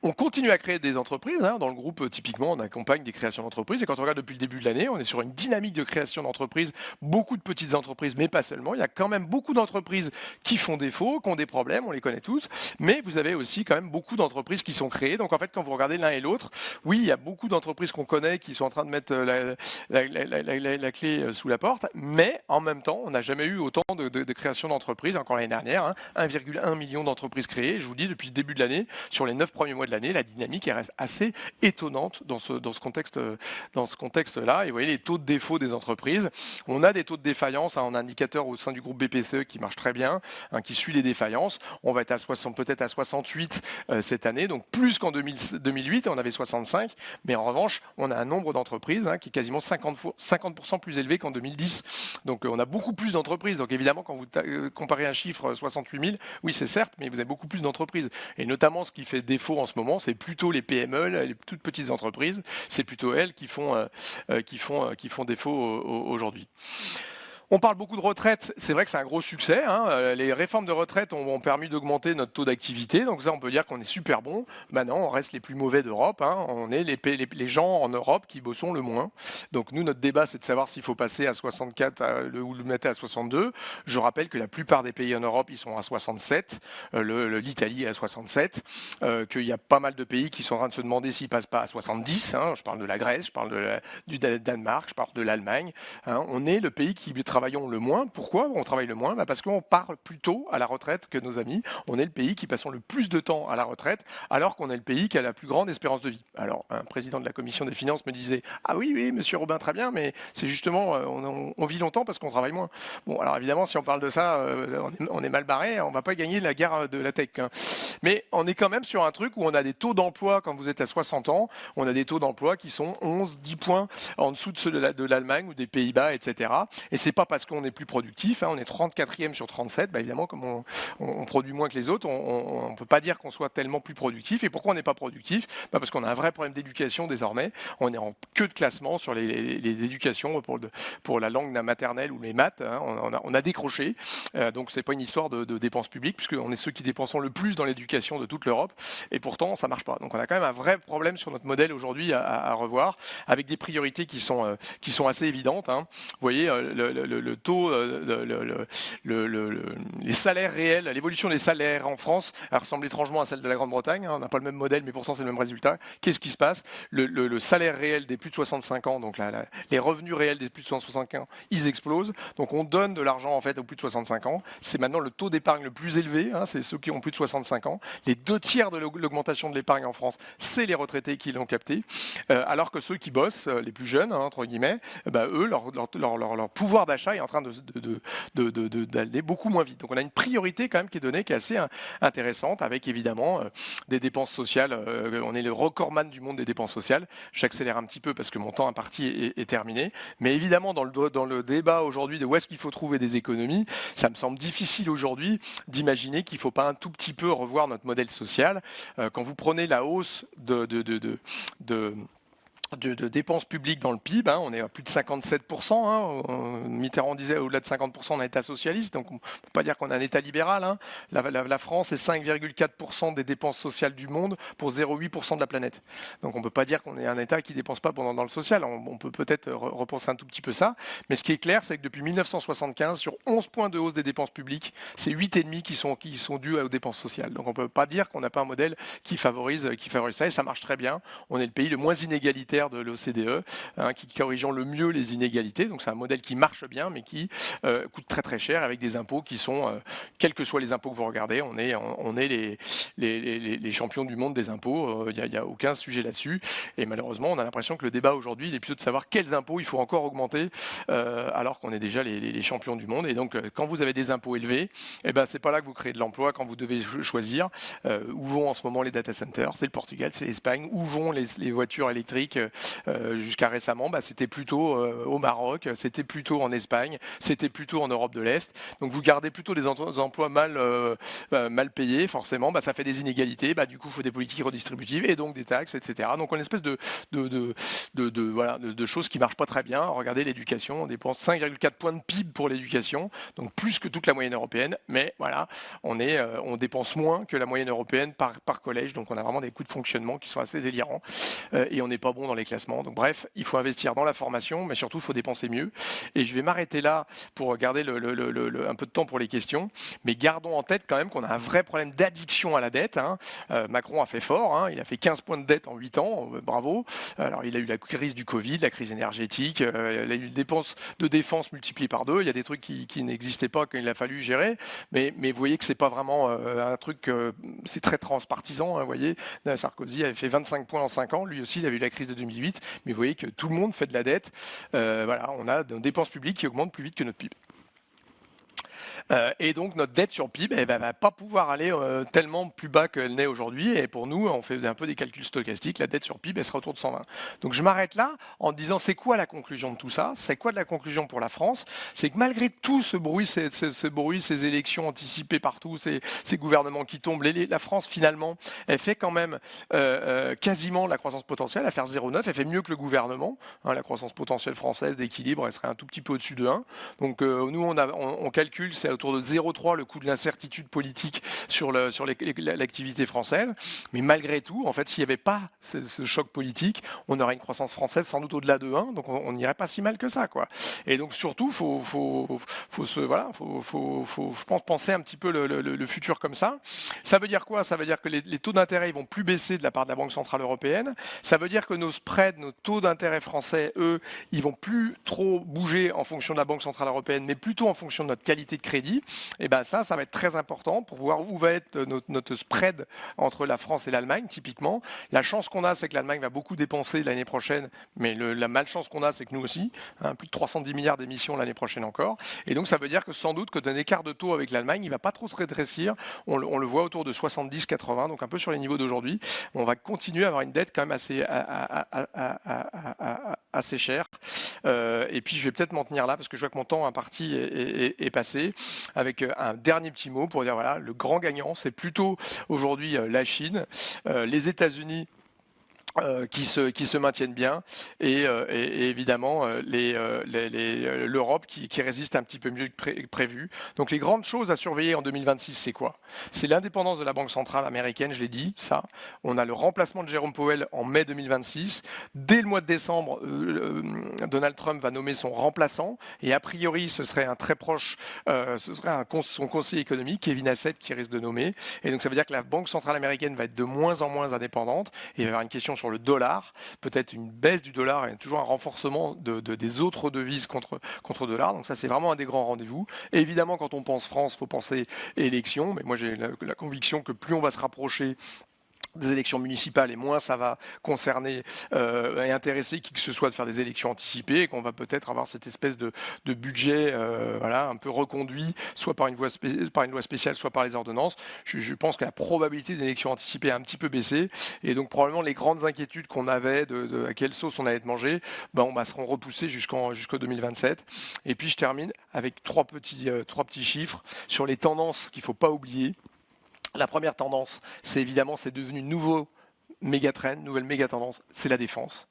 On continue à créer des entreprises. Hein. Dans le groupe, typiquement, on accompagne des créations d'entreprises. Et quand on regarde depuis le début de l'année, on est sur une dynamique de création d'entreprises. Beaucoup de petites entreprises, mais pas seulement. Il y a quand même beaucoup d'entreprises qui font défaut, qui ont des problèmes, on les connaît tous. Mais vous avez aussi quand même beaucoup d'entreprises qui sont créées. Donc en fait, quand vous regardez l'un et l'autre, oui, il y a beaucoup d'entreprises qu'on connaît qui sont en train de mettre la clé sous la porte. Mais en même temps, on n'a jamais eu autant de création d'entreprises. Encore l'année dernière, hein, 1,1 million d'entreprises créées. Je vous dis, depuis le début de l'année, sur les 9 premiers mois de l'année, la dynamique reste assez étonnante dans ce contexte-là. Et vous voyez les taux de défaut des entreprises. On a des taux de défaillance en indicateur au sein du groupe BPCE qui marche très bien, hein, qui suit les défaillances. On va être peut-être à 68 cette année, donc plus qu'en 2008, on avait 65. Mais en revanche, on a un nombre d'entreprises qui est quasiment 50% plus élevé qu'en 2010. Donc on a beaucoup plus d'entreprises. Donc évidemment, quand vous comparez un chiffre 68 000, oui c'est certes, mais vous avez beaucoup plus d'entreprises. Et notamment, ce qui fait défaut en ce moment, c'est plutôt les PME, les toutes petites entreprises. C'est plutôt elles qui font défaut aujourd'hui. On parle beaucoup de retraite, c'est vrai que c'est un gros succès. Hein. Les réformes de retraite ont permis d'augmenter notre taux d'activité, donc ça on peut dire qu'on est super bon. Maintenant, on reste les plus mauvais d'Europe. Hein. On est les gens en Europe qui bossons le moins. Donc nous, notre débat, c'est de savoir s'il faut passer à 64 ou le mettre à 62. Je rappelle que la plupart des pays en Europe, ils sont à 67. L'Italie est à 67. Qu'il y a pas mal de pays qui sont en train de se demander s'ils passent pas à 70. Hein. Je parle de la Grèce, je parle du Danemark, je parle de l'Allemagne. Hein. On est le pays qui travaillons le moins. Pourquoi on travaille le moins? Parce qu'on part plus tôt à la retraite que nos amis. On est le pays qui passons le plus de temps à la retraite, alors qu'on est le pays qui a la plus grande espérance de vie. Alors, un président de la commission des finances me disait « Ah oui, monsieur Robin, très bien, mais c'est justement, on vit longtemps parce qu'on travaille moins. » Bon, alors évidemment, si on parle de ça, on est mal barré, on ne va pas gagner la guerre de la tech. Hein. Mais on est quand même sur un truc où on a des taux d'emploi, quand vous êtes à 60 ans, on a des taux d'emploi qui sont 10 points en dessous de ceux de l'Allemagne ou des Pays-Bas, etc. Et c'est pas parce qu'on est plus productif, hein, on est 34e sur 37, évidemment, comme on produit moins que les autres, on ne peut pas dire qu'on soit tellement plus productif. Et pourquoi on n'est pas productif? Parce qu'on a un vrai problème d'éducation désormais. On est en queue de classement sur les éducations pour la langue maternelle ou les maths. Hein, on a décroché. Donc c'est pas une histoire de dépenses publiques, puisqu'on est ceux qui dépensons le plus dans l'éducation de toute l'Europe. Et pourtant, ça marche pas. Donc on a quand même un vrai problème sur notre modèle aujourd'hui à revoir, avec des priorités qui sont assez évidentes. Hein. Vous voyez, le taux, les salaires réels, l'évolution des salaires en France, elle ressemble étrangement à celle de la Grande-Bretagne. On n'a pas le même modèle, mais pourtant c'est le même résultat. Qu'est-ce qui se passe? Le salaire réel des plus de 65 ans, donc les revenus réels des plus de 65 ans, ils explosent. Donc on donne de l'argent en fait aux plus de 65 ans. C'est maintenant le taux d'épargne le plus élevé. C'est ceux qui ont plus de 65 ans. Les 2/3 de l'augmentation de l'épargne en France, c'est les retraités qui l'ont capté. Alors que ceux qui bossent, les plus jeunes, entre guillemets, eux, leur pouvoir d'achat est en train d'aller beaucoup moins vite. Donc on a une priorité quand même qui est donnée, qui est assez intéressante, avec évidemment des dépenses sociales. On est le recordman du monde des dépenses sociales. J'accélère un petit peu parce que mon temps imparti est terminé. Mais évidemment, dans le débat aujourd'hui de où est-ce qu'il faut trouver des économies, ça me semble difficile aujourd'hui d'imaginer qu'il ne faut pas un tout petit peu revoir notre modèle social. Quand vous prenez la hausse de dépenses publiques dans le PIB, on est à plus de 57%. Mitterrand disait au-delà de 50% on a un État socialiste, donc on ne peut pas dire qu'on a un État libéral. La France est 5,4% des dépenses sociales du monde pour 0,8% de la planète. Donc on ne peut pas dire qu'on est un État qui ne dépense pas dans le social. On peut peut-être repenser un tout petit peu ça. Mais ce qui est clair, c'est que depuis 1975, sur 11 points de hausse des dépenses publiques, c'est 8,5 qui sont dus aux dépenses sociales. Donc on ne peut pas dire qu'on n'a pas un modèle qui favorise ça, et ça marche très bien. On est le pays le moins inégalitaire de l'OCDE, qui corrigeant le mieux les inégalités. Donc c'est un modèle qui marche bien, mais qui coûte très très cher, avec des impôts qui sont, quels que soient les impôts que vous regardez, on est les champions du monde des impôts. Il n'y a aucun sujet là-dessus. Et malheureusement, on a l'impression que le débat aujourd'hui, il est plutôt de savoir quels impôts il faut encore augmenter, alors qu'on est déjà les champions du monde. Et donc, quand vous avez des impôts élevés, c'est pas là que vous créez de l'emploi. Quand vous devez choisir où vont en ce moment les data centers, c'est le Portugal, c'est l'Espagne. Où vont les voitures électriques? Jusqu'à récemment, c'était plutôt au Maroc, c'était plutôt en Espagne, c'était plutôt en Europe de l'Est. Donc vous gardez plutôt des emplois mal payés, forcément, ça fait des inégalités. Du coup, il faut des politiques redistributives et donc des taxes, etc. Donc on a une espèce de choses qui marchent pas très bien. Regardez l'éducation, on dépense 5,4 points de PIB pour l'éducation, donc plus que toute la moyenne européenne. Mais voilà, on dépense moins que la moyenne européenne par collège. Donc on a vraiment des coûts de fonctionnement qui sont assez délirants et on n'est pas bon dans les classements. Donc bref, il faut investir dans la formation, mais surtout il faut dépenser mieux. Et je vais m'arrêter là pour garder un peu de temps pour les questions. Mais gardons en tête quand même qu'on a un vrai problème d'addiction à la dette. Macron a fait fort, il a fait 15 points de dette en 8 ans, bravo. Alors il a eu la crise du Covid, la crise énergétique, il a eu les dépenses de défense multipliées par 2. Il y a des trucs qui n'existaient pas quand il a fallu gérer. Mais vous voyez que c'est pas vraiment un truc, c'est très transpartisan. Vous voyez, Sarkozy avait fait 25 points en 5 ans, lui aussi il a eu la crise de 2008, mais vous voyez que tout le monde fait de la dette. On a des dépenses publiques qui augmentent plus vite que notre PIB. Et donc notre dette sur PIB va pas pouvoir aller tellement plus bas qu'elle n'est aujourd'hui. Et pour nous, on fait un peu des calculs stochastiques, la dette sur PIB elle sera autour de 120. Donc je m'arrête là en disant c'est quoi la conclusion de tout ça? C'est quoi de la conclusion pour la France? C'est que malgré tout ce bruit, ces élections anticipées partout, ces gouvernements qui tombent, la France finalement elle fait quand même quasiment la croissance potentielle, à faire 0,9, elle fait mieux que le gouvernement. La croissance potentielle française d'équilibre elle serait un tout petit peu au-dessus de 1. Donc nous on calcule, c'est autour de 0,3 le coût de l'incertitude politique sur l'activité française. Mais malgré tout, en fait, s'il n'y avait pas ce choc politique, on aurait une croissance française sans doute au-delà de 1, donc on n'irait pas si mal que ça, quoi. Et donc surtout, je pense, penser un petit peu le futur comme ça. Ça veut dire quoi? Ça veut dire que les taux d'intérêt ils vont plus baisser de la part de la Banque Centrale Européenne. Ça veut dire que nos spreads, nos taux d'intérêt français, eux, ils vont plus trop bouger en fonction de la Banque Centrale Européenne, mais plutôt en fonction de notre qualité de crédit. Et ça va être très important pour voir où va être notre spread entre la France et l'Allemagne, typiquement. La chance qu'on a, c'est que l'Allemagne va beaucoup dépenser l'année prochaine, mais la malchance qu'on a, c'est que nous aussi, plus de 310 milliards d'émissions l'année prochaine encore. Et donc ça veut dire que sans doute que d'un écart de taux avec l'Allemagne, il ne va pas trop se rétrécir. On le voit autour de 70-80, donc un peu sur les niveaux d'aujourd'hui. On va continuer à avoir une dette quand même assez chère. Et puis je vais peut-être m'en tenir là, parce que je vois que mon temps imparti est passé. Avec un dernier petit mot pour dire voilà, le grand gagnant, c'est plutôt aujourd'hui la Chine, les États-Unis qui se maintiennent bien et évidemment l'Europe qui résiste un petit peu mieux que prévu. Donc les grandes choses à surveiller en 2026, c'est quoi? C'est l'indépendance de la Banque centrale américaine, je l'ai dit, ça. On a le remplacement de Jérôme Powell en mai 2026. Dès le mois de décembre, Donald Trump va nommer son remplaçant et a priori ce serait un très proche, ce serait son conseiller économique, Kevin Hassett, qui risque de nommer. Et donc ça veut dire que la Banque centrale américaine va être de moins en moins indépendante et il va y avoir une question sur le dollar, peut-être une baisse du dollar et toujours un renforcement des autres devises contre dollar. Donc ça, c'est vraiment un des grands rendez-vous. Et évidemment, quand on pense France, il faut penser élection. Mais moi, j'ai la conviction que plus on va se rapprocher des élections municipales et moins ça va concerner et intéresser qui que ce soit de faire des élections anticipées et qu'on va peut-être avoir cette espèce de budget voilà, un peu reconduit, soit par une loi spéciale, soit par les ordonnances. Je pense que la probabilité d'élections anticipées a un petit peu baissé et donc probablement les grandes inquiétudes qu'on avait de à quelle sauce on allait être mangé seront repoussées jusqu'en 2027. Et puis je termine avec trois petits chiffres sur les tendances qu'il ne faut pas oublier. La première tendance, c'est devenu nouvelle méga tendance, c'est la défense.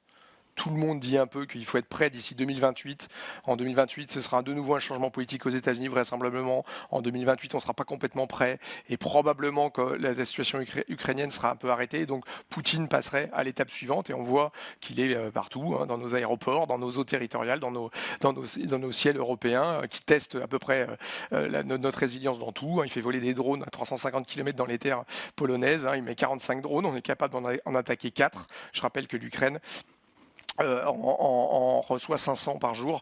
Tout le monde dit un peu qu'il faut être prêt d'ici 2028. En 2028, ce sera de nouveau un changement politique aux États-Unis, vraisemblablement. En 2028, on ne sera pas complètement prêt. Et probablement que la situation ukrainienne sera un peu arrêtée. Donc, Poutine passerait à l'étape suivante. Et on voit qu'il est partout, dans nos aéroports, dans nos eaux territoriales, dans nos ciels européens, qui testent à peu près notre résilience dans tout. Il fait voler des drones à 350 km dans les terres polonaises. Il met 45 drones. On est capable d'en attaquer 4. Je rappelle que l'Ukraine on reçoit 500 par jour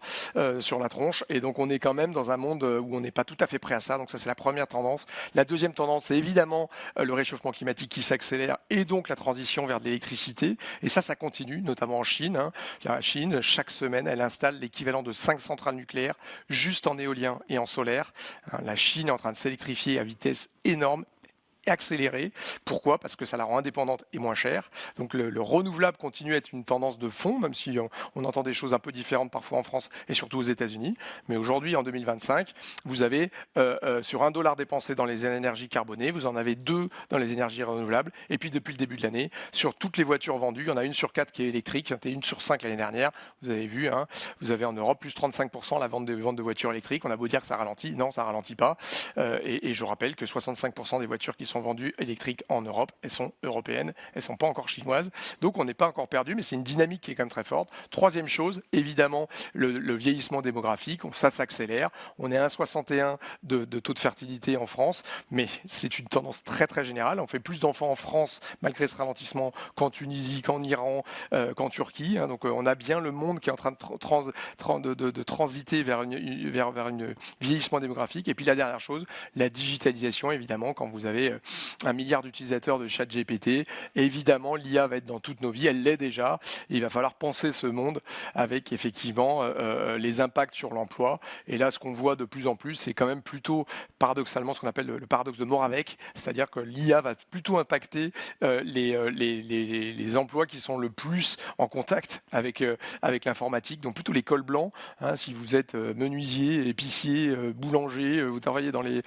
sur la tronche et donc on est quand même dans un monde où on n'est pas tout à fait prêt à ça, donc ça c'est la première tendance. La deuxième tendance, c'est évidemment le réchauffement climatique qui s'accélère et donc la transition vers de l'électricité et ça continue, notamment en Chine. La Chine, chaque semaine, elle installe l'équivalent de 5 centrales nucléaires juste en éolien et en solaire. La Chine est en train de s'électrifier à vitesse énorme, accélérée. Pourquoi? Parce que ça la rend indépendante et moins chère. Donc le renouvelable continue à être une tendance de fond, même si on entend des choses un peu différentes parfois en France et surtout aux États-Unis. Mais aujourd'hui, en 2025, vous avez sur $1 dépensé dans les énergies carbonées, vous en avez 2 dans les énergies renouvelables. Et puis depuis le début de l'année, sur toutes les voitures vendues, il y en a 1 sur 4 qui est électrique, et 1 sur 5 l'année dernière. Vous avez vu, vous avez en Europe plus 35% la vente de voitures électriques. On a beau dire que ça ralentit, non, ça ralentit pas. Et je rappelle que 65% des voitures qui sont vendues électriques en Europe, elles sont européennes, elles sont pas encore chinoises. Donc on n'est pas encore perdu, mais c'est une dynamique qui est quand même très forte. Troisième chose, évidemment, le vieillissement démographique, ça s'accélère. On est à 1,61 de taux de fertilité en France, mais c'est une tendance très très générale. On fait plus d'enfants en France malgré ce ralentissement qu'en Tunisie, qu'en Iran, qu'en Turquie. Donc on a bien le monde qui est en train de transiter vers une vieillissement démographique. Et puis la dernière chose, la digitalisation, évidemment, quand vous avez 1 milliard d'utilisateurs de ChatGPT. Évidemment, l'IA va être dans toutes nos vies, elle l'est déjà. Et il va falloir penser ce monde avec effectivement les impacts sur l'emploi. Et là, ce qu'on voit de plus en plus, c'est quand même plutôt paradoxalement ce qu'on appelle le paradoxe de Moravec, c'est-à-dire que l'IA va plutôt impacter les emplois qui sont le plus en contact avec l'informatique, donc plutôt les cols blancs. Si vous êtes menuisier, épicier, boulanger, vous travaillez dans les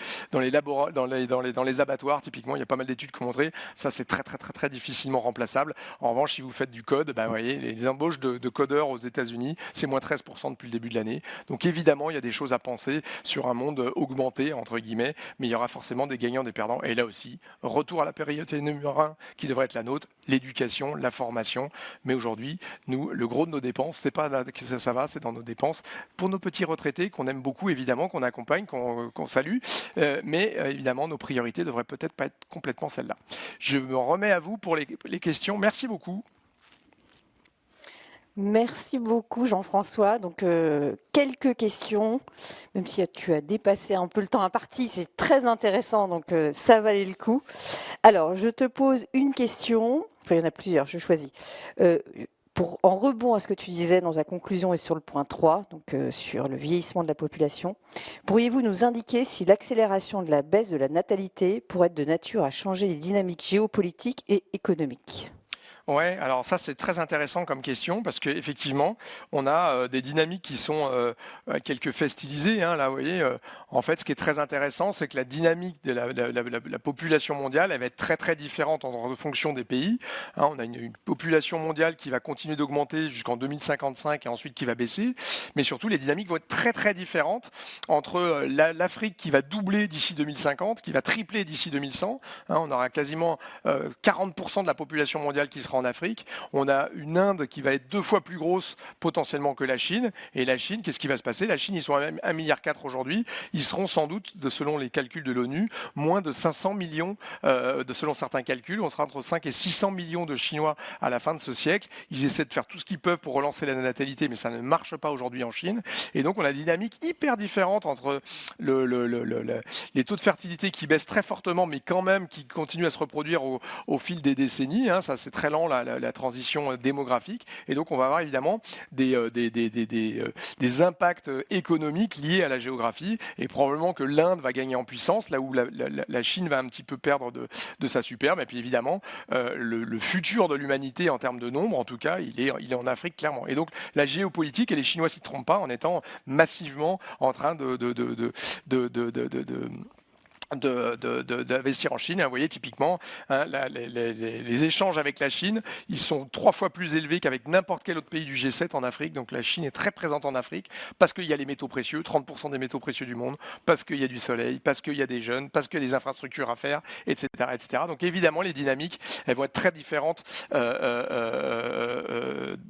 abattoirs, typiquement, il y a pas mal d'études qui ont montré, ça c'est très difficilement remplaçable. En revanche, si vous faites du code, vous voyez, les embauches de codeurs aux États-Unis, c'est moins 13% depuis le début de l'année. Donc évidemment, il y a des choses à penser sur un monde augmenté, entre guillemets, mais il y aura forcément des gagnants, des perdants. Et là aussi, retour à la priorité numéro 1 qui devrait être la nôtre, l'éducation, la formation. Mais aujourd'hui, nous, le gros de nos dépenses, c'est pas là que ça va, c'est dans nos dépenses pour nos petits retraités qu'on aime beaucoup, évidemment, qu'on accompagne, qu'on salue. Mais évidemment, nos priorités devraient peut-être pas être complètement celles-là. Je me remets à vous pour les questions. Merci beaucoup. Merci beaucoup Jean-François. Donc quelques questions, même si tu as dépassé un peu le temps imparti, c'est très intéressant, donc ça valait le coup. Alors je te pose une question, enfin il y en a plusieurs, je choisis. En rebond à ce que tu disais dans la conclusion et sur le point 3, donc sur le vieillissement de la population, pourriez-vous nous indiquer si l'accélération de la baisse de la natalité pourrait être de nature à changer les dynamiques géopolitiques et économiques ? Ouais, alors ça c'est très intéressant comme question parce qu'effectivement on a des dynamiques qui sont quelques faits stylisés. Hein, là, vous voyez, en fait, ce qui est très intéressant, c'est que la dynamique de la population mondiale, elle va être très très différente en fonction des pays. Hein, on a une population mondiale qui va continuer d'augmenter jusqu'en 2055 et ensuite qui va baisser, mais surtout les dynamiques vont être très très différentes entre l'Afrique qui va doubler d'ici 2050, qui va tripler d'ici 2100. Hein, on aura quasiment 40% de la population mondiale qui sera en Afrique. On a une Inde qui va être 2 fois plus grosse potentiellement que la Chine. Et la Chine, qu'est-ce qui va se passer? La Chine, ils sont à 1,4 milliard aujourd'hui. Ils seront sans doute, selon les calculs de l'ONU, moins de 500 millions, selon certains calculs. On sera entre 5 et 600 millions de Chinois à la fin de ce siècle. Ils essaient de faire tout ce qu'ils peuvent pour relancer la natalité, mais ça ne marche pas aujourd'hui en Chine. Et donc, on a des dynamiques hyper différentes entre les taux de fertilité qui baissent très fortement, mais quand même qui continuent à se reproduire au fil des décennies. Hein. Ça, c'est très lent, la transition démographique. Et donc, on va avoir évidemment des impacts économiques liés à la géographie. Et probablement que l'Inde va gagner en puissance, là où la Chine va un petit peu perdre de sa superbe. Et puis, évidemment, le futur de l'humanité en termes de nombre, en tout cas, il est en Afrique, clairement. Et donc, la géopolitique, et les Chinois s'y trompent pas en étant massivement en train d'investir en Chine. Et vous voyez typiquement hein, les échanges avec la Chine, ils sont 3 fois plus élevés qu'avec n'importe quel autre pays du G7 en Afrique. Donc la Chine est très présente en Afrique parce qu'il y a les métaux précieux, 30% des métaux précieux du monde, parce qu'il y a du soleil, parce qu'il y a des jeunes, parce qu'il y a des infrastructures à faire, etc., etc. Donc évidemment les dynamiques, elles vont être très différentes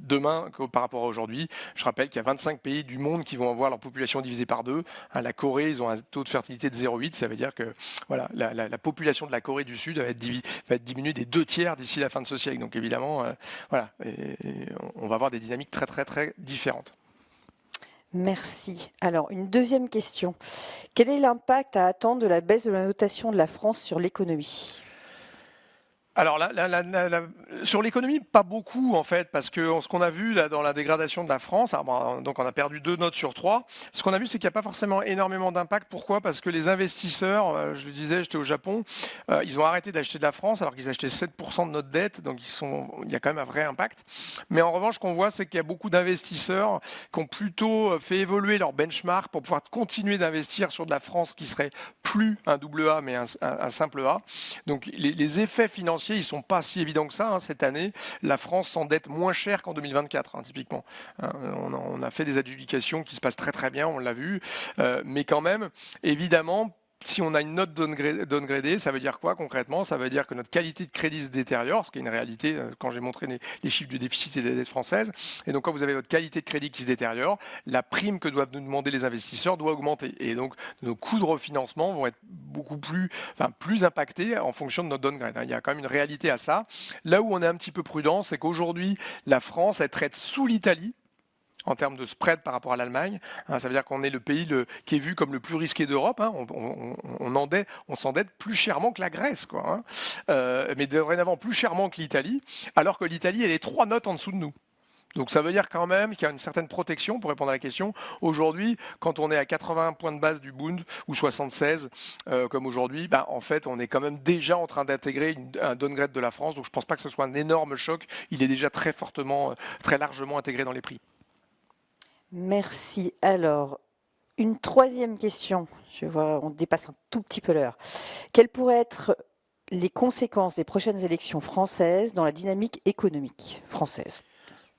demain par rapport à aujourd'hui. Je rappelle qu'il y a 25 pays du monde qui vont avoir leur population divisée par 2. Hein, la Corée, ils ont un taux de fertilité de 0,8, ça veut dire que voilà, la population de la Corée du Sud va être diminuée des 2/3 d'ici la fin de ce siècle. Donc évidemment, voilà, on va avoir des dynamiques très très très différentes. Merci. Alors, une deuxième question. Quel est l'impact à attendre de la baisse de la notation de la France sur l'économie ? Alors, sur l'économie, pas beaucoup en fait, parce que ce qu'on a vu là, dans la dégradation de la France, donc on a perdu 2 notes sur 3. Ce qu'on a vu, c'est qu'il n'y a pas forcément énormément d'impact. Pourquoi? Parce que les investisseurs, je le disais, j'étais au Japon, ils ont arrêté d'acheter de la France alors qu'ils achetaient 7% de notre dette, donc il y a quand même un vrai impact. Mais en revanche, ce qu'on voit, c'est qu'il y a beaucoup d'investisseurs qui ont plutôt fait évoluer leur benchmark pour pouvoir continuer d'investir sur de la France qui serait plus un double A, mais un simple A. Donc les effets financiers, ils ne sont pas si évidents que ça. Hein. Cette année, la France s'endette moins cher qu'en 2024, hein, typiquement. Hein, on a fait des adjudications qui se passent très très bien, on l'a vu. Mais quand même, évidemment, si on a une note downgradée, ça veut dire quoi concrètement? Ça veut dire que notre qualité de crédit se détériore, ce qui est une réalité quand j'ai montré les chiffres du déficit et des dettes françaises. Et donc quand vous avez votre qualité de crédit qui se détériore, la prime que doivent nous demander les investisseurs doit augmenter. Et donc nos coûts de refinancement vont être plus impactés en fonction de notre downgrade. Il y a quand même une réalité à ça. Là où on est un petit peu prudent, c'est qu'aujourd'hui, la France, elle traite sous l'Italie en termes de spread par rapport à l'Allemagne. Hein, ça veut dire qu'on est le pays qui est vu comme le plus risqué d'Europe. Hein. On s'endette plus chèrement que la Grèce, quoi, hein. Mais dorénavant plus chèrement que l'Italie, alors que l'Italie, elle est 3 notes en dessous de nous. Donc ça veut dire quand même qu'il y a une certaine protection pour répondre à la question. Aujourd'hui, quand on est à 80 points de base du Bund ou 76 comme aujourd'hui, en fait on est quand même déjà en train d'intégrer un downgrade de la France. Donc je ne pense pas que ce soit un énorme choc. Il est déjà très fortement, très largement intégré dans les prix. Merci. Alors, une troisième question. Je vois, on dépasse un tout petit peu l'heure. Quelles pourraient être les conséquences des prochaines élections françaises dans la dynamique économique française ?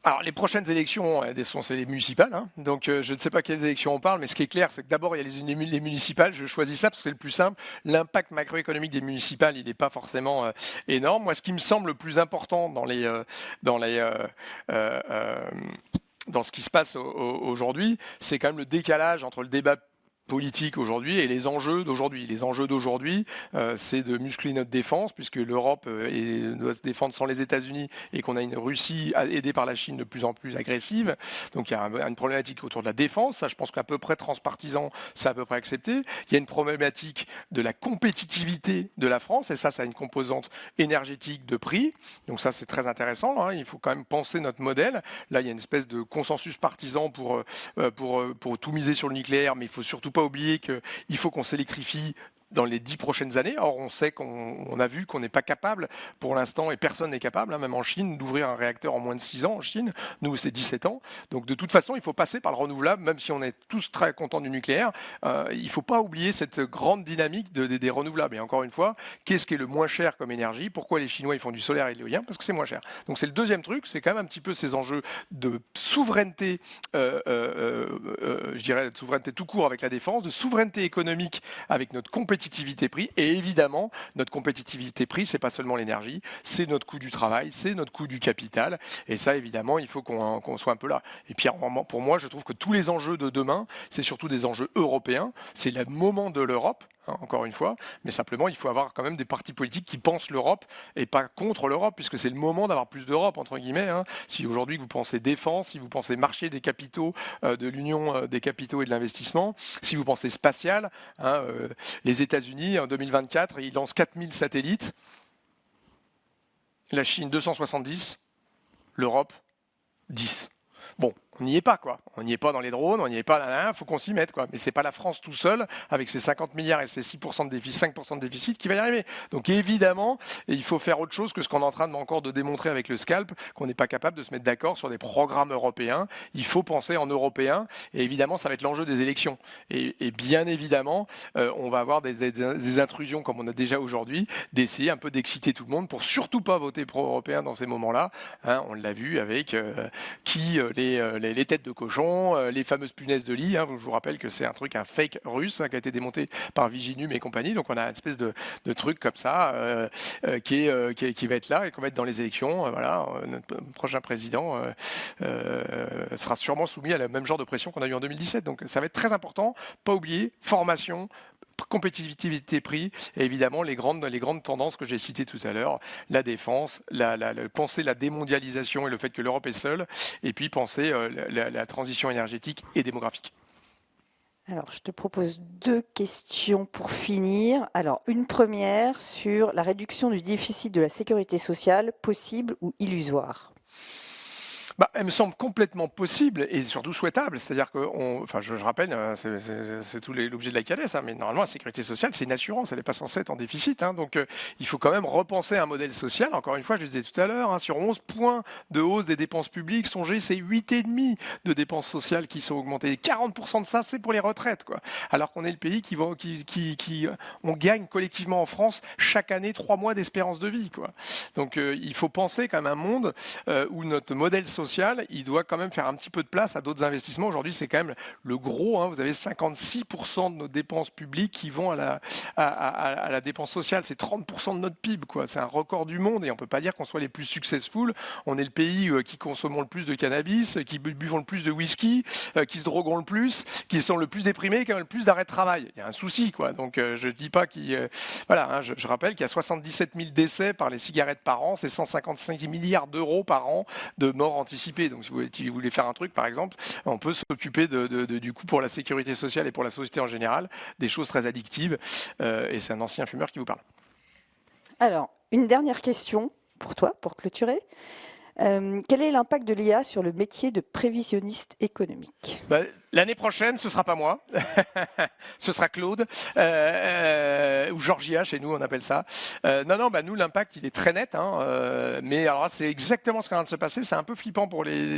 Alors, les prochaines élections, c'est les municipales. Hein. Donc, je ne sais pas quelles élections on parle, mais ce qui est clair, c'est que d'abord, il y a les municipales. Je choisis ça parce que c'est le plus simple. L'impact macroéconomique des municipales, il n'est pas forcément énorme. Moi, ce qui me semble le plus important dans ce qui se passe aujourd'hui, c'est quand même le décalage entre le débat politique aujourd'hui et les enjeux d'aujourd'hui. Les enjeux d'aujourd'hui, c'est de muscler notre défense, puisque l'Europe doit se défendre sans les États-Unis et qu'on a une Russie aidée par la Chine de plus en plus agressive. Donc il y a une problématique autour de la défense. Ça, je pense qu'à peu près transpartisan, c'est à peu près accepté. Il y a une problématique de la compétitivité de la France, et ça a une composante énergétique de prix. Donc ça, c'est très intéressant. Hein. Il faut quand même penser notre modèle. Là, il y a une espèce de consensus partisan pour tout miser sur le nucléaire, mais il faut surtout pas oublier qu'il faut qu'on s'électrifie dans les 10 prochaines années. Or, on sait qu'on a vu qu'on n'est pas capable, pour l'instant, et personne n'est capable, hein, même en Chine, d'ouvrir un réacteur en moins de 6 ans en Chine. Nous, c'est 17 ans. Donc, de toute façon, il faut passer par le renouvelable, même si on est tous très contents du nucléaire. Il ne faut pas oublier cette grande dynamique des renouvelables. Et encore une fois, qu'est-ce qui est le moins cher comme énergie? Pourquoi les Chinois ils font du solaire et de l'éolien? Parce que c'est moins cher. Donc, c'est le deuxième truc, c'est quand même un petit peu ces enjeux de souveraineté, je dirais de souveraineté tout court avec la défense, de souveraineté économique avec notre compétitivité prix. Et évidemment, notre compétitivité prix, c'est pas seulement l'énergie, c'est notre coût du travail, c'est notre coût du capital. Et ça, évidemment, il faut qu'on soit un peu là. Et puis, pour moi, je trouve que tous les enjeux de demain, c'est surtout des enjeux européens. C'est le moment de l'Europe, hein, encore une fois. Mais simplement, il faut avoir quand même des partis politiques qui pensent l'Europe et pas contre l'Europe, puisque c'est le moment d'avoir plus d'Europe, entre guillemets. Hein. Si aujourd'hui vous pensez défense, si vous pensez marché des capitaux, de l'union des capitaux et de l'investissement, si vous pensez spatial, hein, les États-Unis en 2024, ils lancent 4000 satellites, la Chine 270, l'Europe 10. Bon, on n'y est pas, quoi. On n'y est pas dans les drones, on n'y est pas, faut qu'on s'y mette, quoi. Mais c'est pas la France tout seul, avec ses 50 milliards et ses 6% de déficit, 5% de déficit, qui va y arriver. Donc évidemment, il faut faire autre chose que ce qu'on est en train encore de démontrer avec le scalp, qu'on n'est pas capable de se mettre d'accord sur des programmes européens. Il faut penser en européen, et évidemment, ça va être l'enjeu des élections. Et bien évidemment, on va avoir des intrusions, comme on a déjà aujourd'hui, d'essayer un peu d'exciter tout le monde pour surtout pas voter pro-européen dans ces moments-là. Hein, on l'a vu avec les têtes de cochon, les fameuses punaises de lit. Hein, je vous rappelle que c'est un fake russe, hein, qui a été démonté par Viginum et compagnie. Donc on a une espèce de truc comme ça qui va être là et qu'on va être dans les élections. Voilà, notre prochain président sera sûrement soumis à le même genre de pression qu'on a eu en 2017. Donc ça va être très important. Pas oublier, formation, compétitivité prix et évidemment les grandes tendances que j'ai citées tout à l'heure, la défense, penser la démondialisation et le fait que l'Europe est seule, et puis penser la transition énergétique et démographique. Alors, je te propose 2 questions pour finir. Alors, une première sur la réduction du déficit de la sécurité sociale, possible ou illusoire? Elle me semble complètement possible et surtout souhaitable. C'est-à-dire que, je rappelle, c'est tout l'objet de la CADES, hein, mais normalement, la sécurité sociale, c'est une assurance, elle n'est pas censée être en déficit. Hein, donc, il faut quand même repenser un modèle social. Encore une fois, je le disais tout à l'heure, hein, sur 11 points de hausse des dépenses publiques, songez, c'est 8,5 de dépenses sociales qui sont augmentées. 40% de ça, c'est pour les retraites, quoi. Alors qu'on est le pays on gagne collectivement en France chaque année 3 mois d'espérance de vie, quoi. Donc, il faut penser quand même un monde où notre modèle social, il doit quand même faire un petit peu de place à d'autres investissements. Aujourd'hui, c'est quand même le gros. Hein, vous avez 56% de nos dépenses publiques qui vont à la dépense sociale. C'est 30% de notre PIB, quoi. C'est un record du monde et on ne peut pas dire qu'on soit les plus successful. On est le pays qui consommons le plus de cannabis, qui buvons le plus de whisky, qui se droguons le plus, qui sont le plus déprimés, qui ont le plus d'arrêt de travail. Il y a un souci, quoi. Donc, je ne dis pas voilà, hein, je rappelle qu'il y a 77 000 décès par les cigarettes par an. C'est 155 milliards d'euros par an de morts anticipées. Donc, si vous voulez faire un truc, par exemple, on peut s'occuper du coût pour la sécurité sociale et pour la société en général, des choses très addictives. Et c'est un ancien fumeur qui vous parle. Alors, une dernière question pour toi, pour clôturer. Quel est l'impact de l'IA sur le métier de prévisionniste économique? L'année prochaine, ce ne sera pas moi, ce sera Claude, ou Georgia, chez nous on appelle ça. Nous l'impact il est très net, hein, mais alors c'est exactement ce qui est en train de se passer, c'est un peu flippant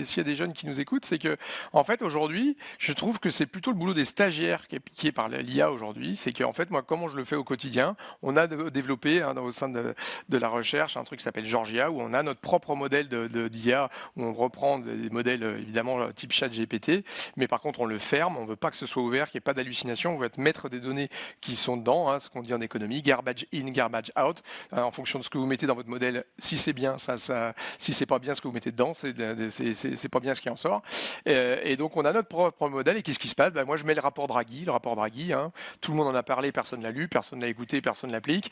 s'il y a des jeunes qui nous écoutent, c'est que en fait aujourd'hui, je trouve que c'est plutôt le boulot des stagiaires qui est piqué par l'IA aujourd'hui, c'est qu'en fait moi comment je le fais au quotidien, on a développé au sein de la recherche un truc qui s'appelle Georgia, où on a notre propre modèle d'IA, où on reprend des modèles évidemment type ChatGPT, mais par contre on le ferme, on ne veut pas que ce soit ouvert, qu'il n'y ait pas d'hallucination, on veut être maître des données qui sont dedans, hein, ce qu'on dit en économie, garbage in, garbage out, en fonction de ce que vous mettez dans votre modèle, si c'est bien, si c'est pas bien ce que vous mettez dedans, c'est pas bien ce qui en sort. Et donc on a notre propre modèle, et qu'est-ce qui se passe? Moi je mets le rapport Draghi, hein, tout le monde en a parlé, personne ne l'a lu, personne ne l'a écouté, personne ne l'applique,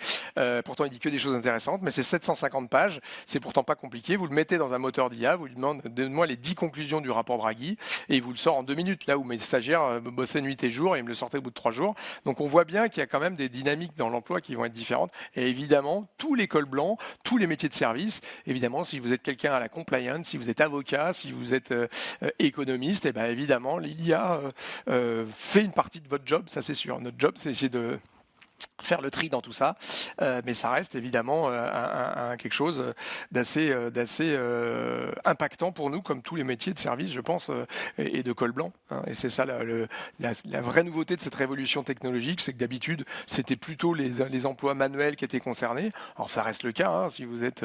pourtant il dit que des choses intéressantes, mais c'est 750 pages, c'est pourtant pas compliqué, vous le mettez dans un moteur d'IA, vous lui demandez, donne-moi les 10 conclusions du rapport Draghi, et il vous le sort en 2 minutes, là où mes stagiaires bossaient nuit et jour et ils me le sortaient au bout de 3 jours. Donc on voit bien qu'il y a quand même des dynamiques dans l'emploi qui vont être différentes. Et évidemment, tous les cols blancs, tous les métiers de service, évidemment, si vous êtes quelqu'un à la compliance, si vous êtes avocat, si vous êtes économiste, et bien évidemment, l'IA fait une partie de votre job, ça c'est sûr. Notre job, c'est essayer de faire le tri dans tout ça, mais ça reste évidemment quelque chose d'assez impactant pour nous, comme tous les métiers de service, je pense, et de col blanc, hein. Et c'est ça la vraie nouveauté de cette révolution technologique, c'est que d'habitude, c'était plutôt les emplois manuels qui étaient concernés. Alors ça reste le cas, hein, si vous êtes,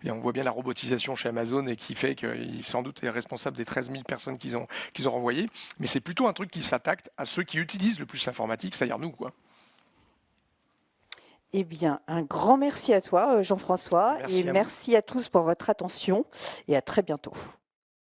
et on voit bien la robotisation chez Amazon et qui fait qu'il sans doute est responsable des 13 000 personnes qu'ils ont renvoyées, mais c'est plutôt un truc qui s'attaque à ceux qui utilisent le plus l'informatique, c'est-à-dire nous, quoi. Eh bien, un grand merci à toi, Jean-François, Merci et à vous. merci à tous pour votre attention, et à très bientôt.